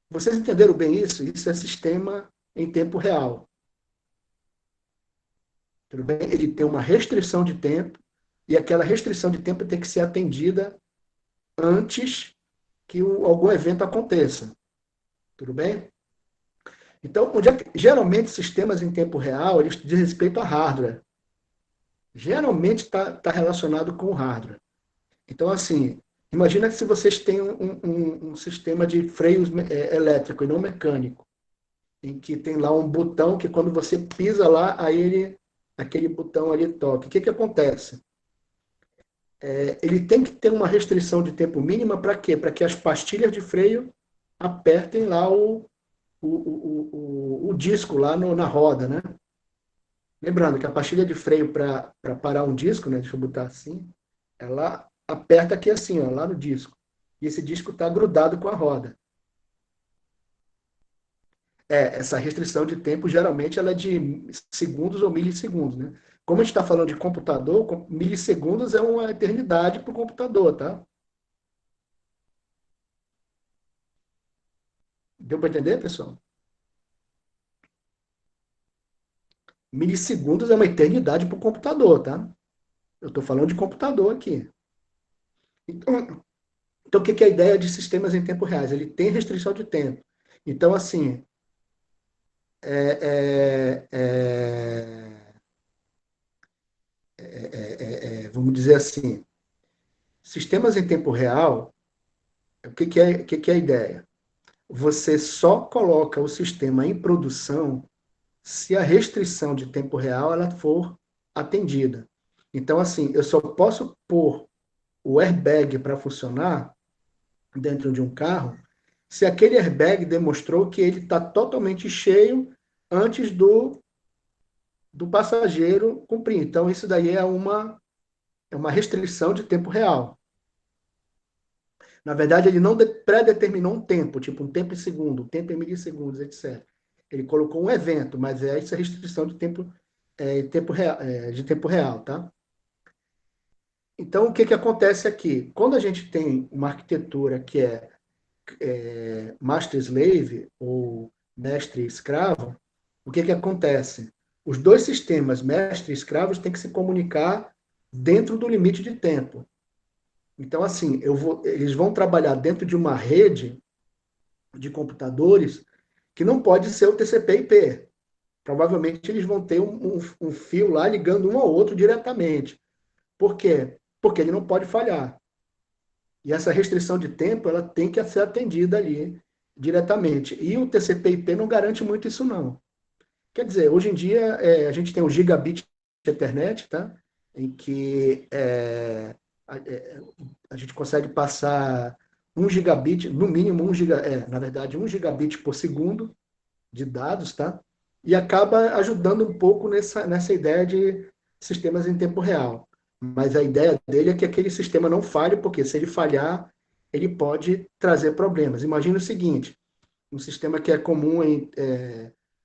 Vocês entenderam bem isso? Isso é sistema em tempo real. Tudo bem? Ele tem uma restrição de tempo, e aquela restrição de tempo tem que ser atendida antes que algum evento aconteça. Tudo bem? Então, geralmente, sistemas em tempo real, eles dizem respeito a hardware. Geralmente está relacionado com o hardware. Então, assim, imagina que se vocês têm um sistema de freios elétrico e não mecânico, em que tem lá um botão que quando você pisa lá, aí aquele botão ali toca. O que acontece? Ele tem que ter uma restrição de tempo mínima para quê? Para que as pastilhas de freio apertem lá o disco lá na roda, né? Lembrando que a pastilha de freio para parar um disco, né? Deixa eu botar assim, ela aperta aqui assim, ó, lá no disco. E esse disco está grudado com a roda. Essa restrição de tempo, geralmente, ela é de segundos ou milissegundos, né? Como a gente está falando de computador, milissegundos é uma eternidade para o computador, tá? Deu para entender, pessoal? Milissegundos é uma eternidade para o computador, tá? Eu estou falando de computador aqui. Então, o que é a ideia de sistemas em tempo real? Ele tem restrição de tempo. Então, assim, vamos dizer assim, sistemas em tempo real, o que é a ideia? Você só coloca o sistema em produção se a restrição de tempo real ela for atendida. Então, assim, eu só posso pôr o airbag para funcionar dentro de um carro se aquele airbag demonstrou que ele está totalmente cheio antes do passageiro cumprir. Então, isso daí é uma restrição de tempo real. Na verdade, ele não pré-determinou um tempo, tipo um tempo em segundo, um tempo em milissegundos, etc. Ele colocou um evento, mas essa restrição de tempo, de tempo real, tá? Então, o que acontece aqui? Quando a gente tem uma arquitetura que é master-slave, ou mestre-escravo, o que acontece? Os dois sistemas, mestre e escravos, têm que se comunicar dentro do limite de tempo. Então, assim, eles vão trabalhar dentro de uma rede de computadores que não pode ser o TCP/IP. Provavelmente eles vão ter um fio lá ligando um ao outro diretamente. Por quê? Porque ele não pode falhar. E essa restrição de tempo ela tem que ser atendida ali diretamente. E o TCP/IP não garante muito isso, não. Quer dizer, hoje em dia a gente tem o gigabit de Ethernet, tá? Em que a gente consegue passar 1 gigabit, no mínimo na verdade, 1 gigabit por segundo de dados, tá? E acaba ajudando um pouco nessa ideia de sistemas em tempo real. Mas a ideia dele é que aquele sistema não falhe, porque se ele falhar, ele pode trazer problemas. Imagina o seguinte, um sistema que é comum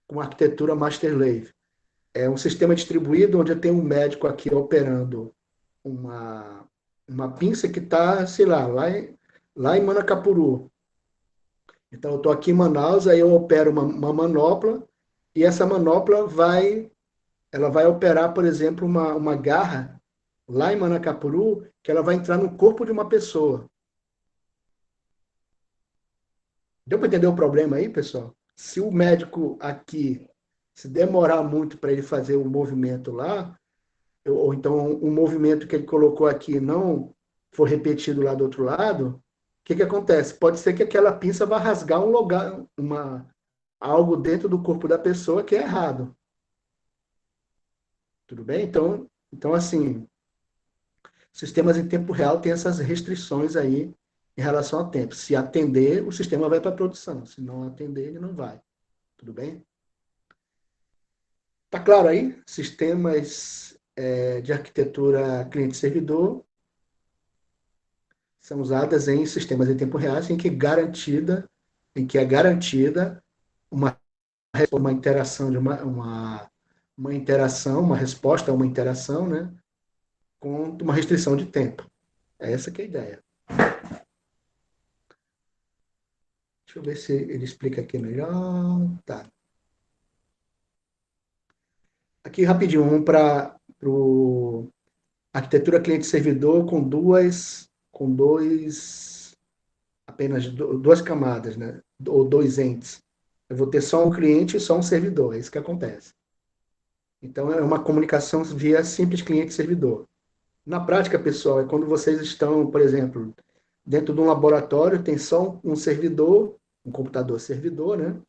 com arquitetura master-slave. É um sistema distribuído onde eu tenho um médico aqui operando uma pinça que está, sei lá em Manacapuru. Então, eu estou aqui em Manaus, aí eu opero uma manopla, e essa manopla ela vai operar, por exemplo, uma garra lá em Manacapuru, que ela vai entrar no corpo de uma pessoa. Deu para entender o problema aí, pessoal? Se o médico aqui se demorar muito para ele fazer o movimento lá, ou então o movimento que ele colocou aqui não for repetido lá do outro lado, o que acontece? Pode ser que aquela pinça vá rasgar um lugar, algo dentro do corpo da pessoa que é errado. Tudo bem? Então assim, sistemas em tempo real têm essas restrições aí em relação ao tempo. Se atender, o sistema vai para a produção. Se não atender, ele não vai. Tudo bem? Tá claro aí? Sistemas de arquitetura cliente-servidor são usadas em sistemas em tempo real em que é garantida uma, uma interação de uma interação, uma resposta a uma interação, né, com uma restrição de tempo. É essa que é a ideia. Deixa eu ver se ele explica aqui melhor. Tá. Aqui rapidinho, vamos para o arquitetura cliente-servidor com apenas duas camadas, né? Ou dois entes. Eu vou ter só um cliente e só um servidor, é isso que acontece. Então, é uma comunicação via simples cliente-servidor. Na prática, pessoal, é quando vocês estão, por exemplo, dentro de um laboratório, tem só um servidor, um computador servidor, né?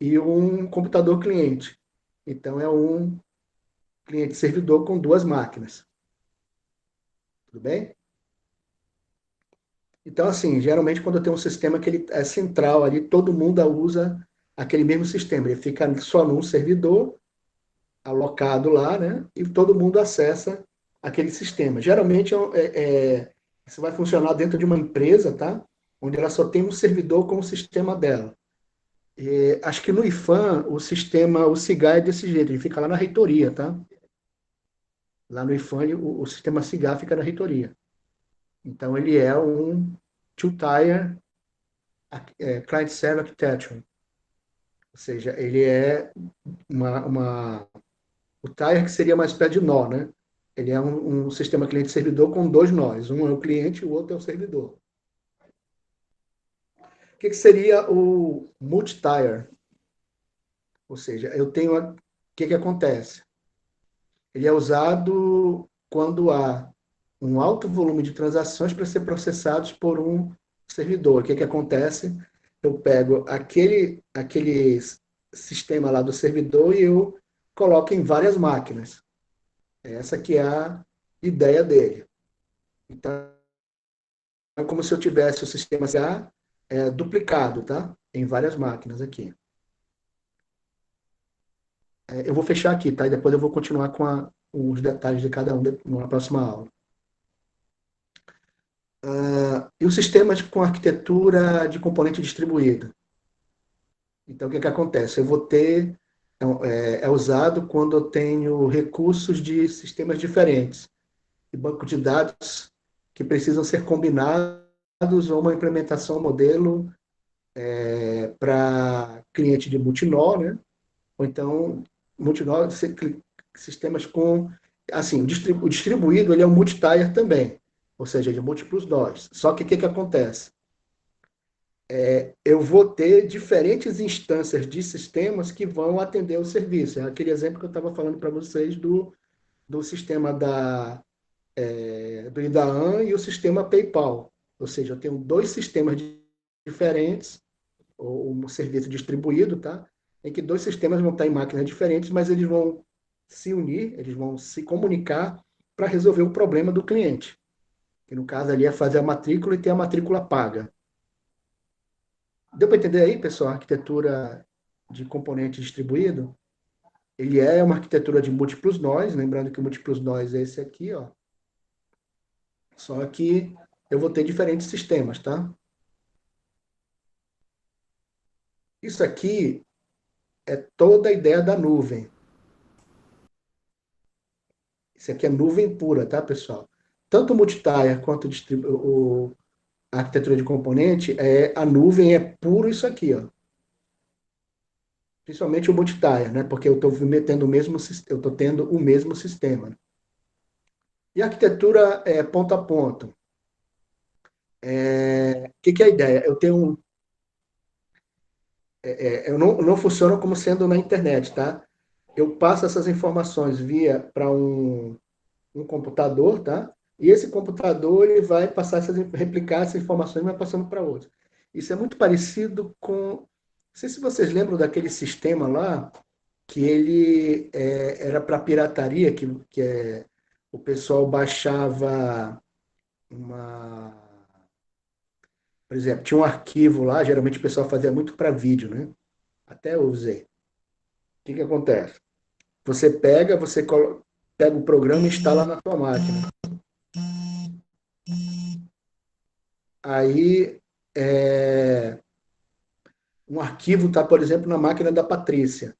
E um computador cliente. Então, é um cliente-servidor com duas máquinas. Tudo bem? Então, assim, geralmente quando eu tenho um sistema que ele é central ali, todo mundo usa aquele mesmo sistema. Ele fica só num servidor alocado lá, né? E todo mundo acessa aquele sistema. Geralmente isso vai funcionar dentro de uma empresa, tá? Onde ela só tem um servidor com o sistema dela. E, acho que no IFAM o CIGA é desse jeito, ele fica lá na reitoria, tá? Lá no IFAM o sistema CIGA fica na reitoria. Então ele é um two-tier client-server architecture. Ou seja, ele é o tier que seria uma espécie de nó, né? Ele é um sistema cliente-servidor com dois nós. Um é o cliente e o outro é o servidor. O que seria o multi-tier? Ou seja, o que acontece? Ele é usado quando há um alto volume de transações para ser processados por um servidor. O que acontece? Eu pego aquele sistema lá do servidor e eu coloco em várias máquinas. Essa que é a ideia dele. Então, é como se eu tivesse o sistema já duplicado, tá? Em várias máquinas aqui. Eu vou fechar aqui, tá? E depois eu vou continuar com os detalhes de cada um na próxima aula. E os sistemas com arquitetura de componente distribuído. Então, o que acontece? Eu vou ter, é usado quando eu tenho recursos de sistemas diferentes, e banco de dados que precisam ser combinados ou uma implementação modelo para cliente de multinó, né? Ou então, multinó, sistemas com... Assim, o distribuído ele é um multi-tier também, ou seja, de múltiplos nós. Só que o que acontece? Eu vou ter diferentes instâncias de sistemas que vão atender o serviço. É aquele exemplo que eu estava falando para vocês do sistema do IDAAN e o sistema PayPal. Ou seja, eu tenho dois sistemas diferentes, ou um serviço distribuído, tá? Em que dois sistemas vão estar em máquinas diferentes, mas eles vão se unir, eles vão se comunicar para resolver o problema do cliente. Que no caso ali é fazer a matrícula e ter a matrícula paga. Deu para entender aí, pessoal, a arquitetura de componente distribuído? Ele é uma arquitetura de múltiplos nós, lembrando que o múltiplos nós é esse aqui, ó. Só que eu vou ter diferentes sistemas, tá? Isso aqui é toda a ideia da nuvem. Isso aqui é nuvem pura, tá, pessoal? Tanto o multi-tier quanto a arquitetura de componente, a nuvem é puro isso aqui, ó. Principalmente o multi-tier, né? Porque eu estou tendo o mesmo sistema. E a arquitetura é ponto a ponto. O que é a ideia? Eu não funciona como sendo na internet, tá? Eu passo essas informações para um computador, tá? E esse computador ele vai replicar essas informações e vai passando para outro. Isso é muito parecido com, não sei se vocês lembram daquele sistema lá que ele era para pirataria, o pessoal baixava por exemplo, tinha um arquivo lá, geralmente o pessoal fazia muito para vídeo, né? Até eu usei. O que acontece? Pega o programa e instala na sua máquina. Aí, um arquivo está, por exemplo, na máquina da Patrícia.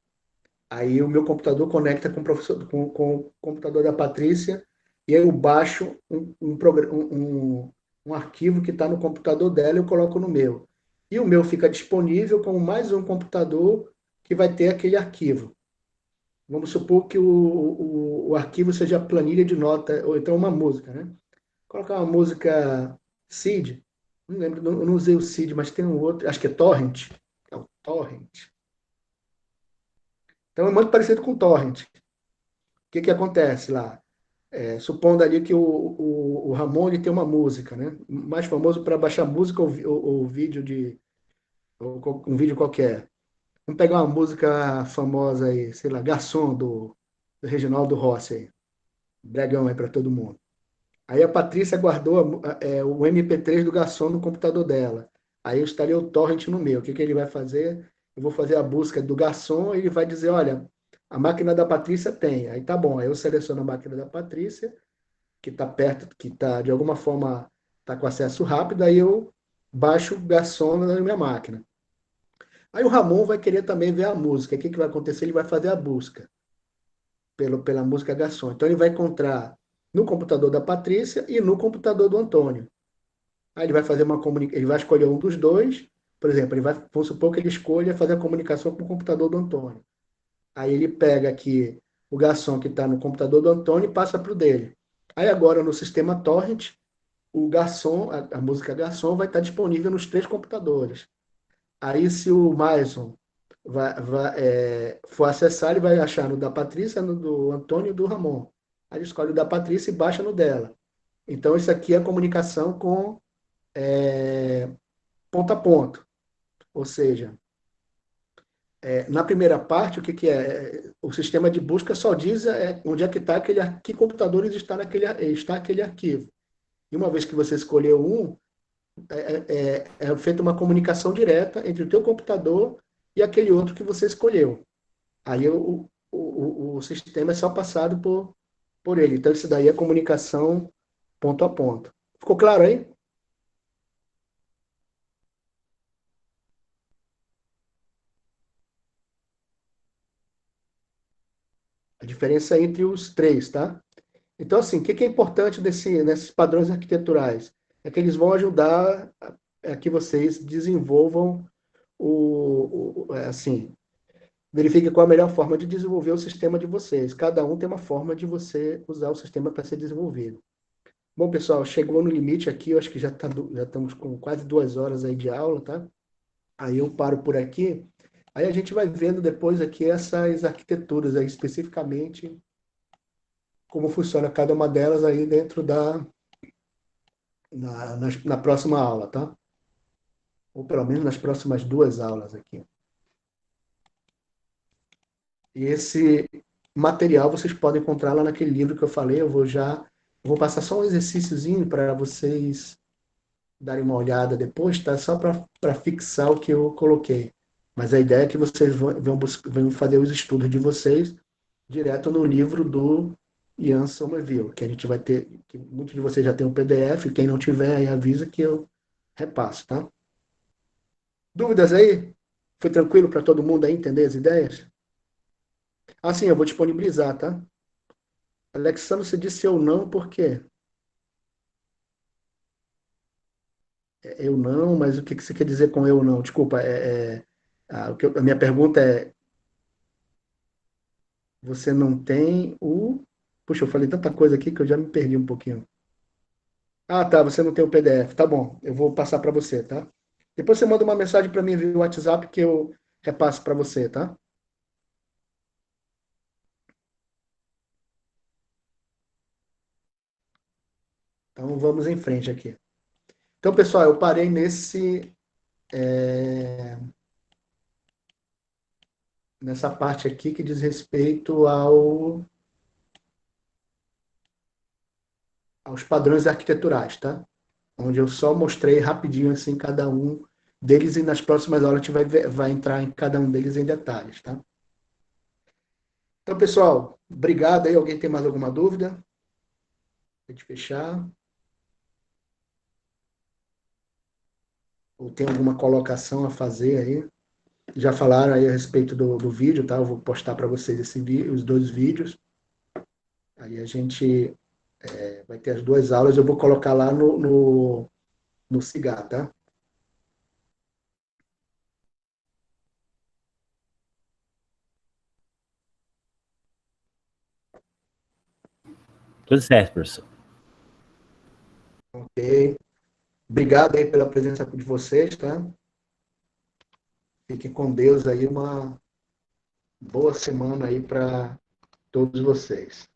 Aí o meu computador conecta com o, professor, com o computador da Patrícia e aí eu baixo um arquivo que está no computador dela e eu coloco no meu. E o meu fica disponível como mais um computador que vai ter aquele arquivo. Vamos supor que o arquivo seja planilha de nota, ou então uma música, né? Colocar uma música Seed, não lembro, eu não usei o Seed, mas tem um outro, acho que é Torrent. É o Torrent. Então é muito parecido com o Torrent. O que que acontece lá? Supondo ali que o Ramon ele tem uma música, né? Mais famoso para baixar música ou vídeo ou um vídeo qualquer. Vamos pegar uma música famosa aí, sei lá, Garçom do Reginaldo Rossi aí. Bregão aí para todo mundo. Aí a Patrícia guardou o MP3 do Garçom no computador dela. Aí eu instalei o torrent no meu. O que que ele vai fazer? Eu vou fazer a busca do Garçom e ele vai dizer, olha, a máquina da Patrícia tem. Aí tá bom. Aí eu seleciono a máquina da Patrícia, que está perto, que está de alguma forma está com acesso rápido, aí eu baixo o Garçom na minha máquina. Aí o Ramon vai querer também ver a música. O que que vai acontecer? Ele vai fazer a busca pela música Garçom. Então ele vai encontrar no computador da Patrícia e no computador do Antônio. Aí ele vai fazer ele vai escolher um dos dois, por exemplo, vamos supor que ele escolha fazer a comunicação com o computador do Antônio. Aí ele pega aqui o garçom que está no computador do Antônio e passa para o dele. Aí agora no sistema Torrent, o garçom, a música Garçom vai estar disponível nos três computadores. Aí se o Maison for acessar, ele vai achar no da Patrícia, no do Antônio e do Ramon. Aí ele escolhe o da Patrícia e baixa no dela. Então isso aqui é a comunicação com ponto a ponto. Ou seja, na primeira parte, o que, que é? O sistema de busca só diz onde é que está que computadores está aquele arquivo. E uma vez que você escolheu um, é feita uma comunicação direta entre o teu computador e aquele outro que você escolheu. Aí o sistema é só passado por ele. Então, isso daí é comunicação ponto a ponto. Ficou claro aí? A diferença é entre os três, tá? Então, assim, o que que é importante nesses padrões arquiteturais? É que eles vão ajudar a que vocês desenvolvam assim, verifique qual a melhor forma de desenvolver o sistema de vocês. Cada um tem uma forma de você usar o sistema para ser desenvolvido. Bom, pessoal, chegou no limite aqui, eu acho que já estamos com quase 2 horas aí de aula, tá? Aí eu paro por aqui. Aí a gente vai vendo depois aqui essas arquiteturas aí, especificamente como funciona cada uma delas aí dentro na próxima aula, tá? Ou pelo menos nas próximas 2 aulas aqui. E esse material vocês podem encontrar lá naquele livro que eu falei. Vou passar só um exercíciozinho para vocês darem uma olhada depois, tá? Só para fixar o que eu coloquei. Mas a ideia é que vocês vão fazer os estudos de vocês direto no livro do Ian Somerville, que a gente vai ter, que muitos de vocês já têm um PDF, quem não tiver aí avisa que eu repasso, tá? Dúvidas aí? Foi tranquilo para todo mundo aí entender as ideias? Ah, sim, eu vou disponibilizar, tá? Alexandre, você disse eu não, por quê? Eu não, mas o que que você quer dizer com eu não? Desculpa, a minha pergunta é, você não tem o... Puxa, eu falei tanta coisa aqui que eu já me perdi um pouquinho. Ah, tá, você não tem o PDF. Tá bom, eu vou passar para você, tá? Depois você manda uma mensagem para mim via WhatsApp que eu repasso para você, tá? Então vamos em frente aqui. Então, pessoal, eu parei nessa parte aqui que diz respeito aos padrões arquiteturais, tá? Onde eu só mostrei rapidinho assim cada um deles e nas próximas aulas a gente vai entrar em cada um deles em detalhes, tá? Então, pessoal, obrigado aí. Alguém tem mais alguma dúvida? Pra gente fechar. ou tem alguma colocação a fazer aí. Já falaram aí a respeito do vídeo, tá? Eu vou postar para vocês os 2 vídeos. Aí a gente vai ter as 2 aulas, eu vou colocar lá no Cigar, tá? Tudo certo, professor. Ok. Obrigado aí pela presença de vocês, tá? Fiquem com Deus aí, uma boa semana aí para todos vocês.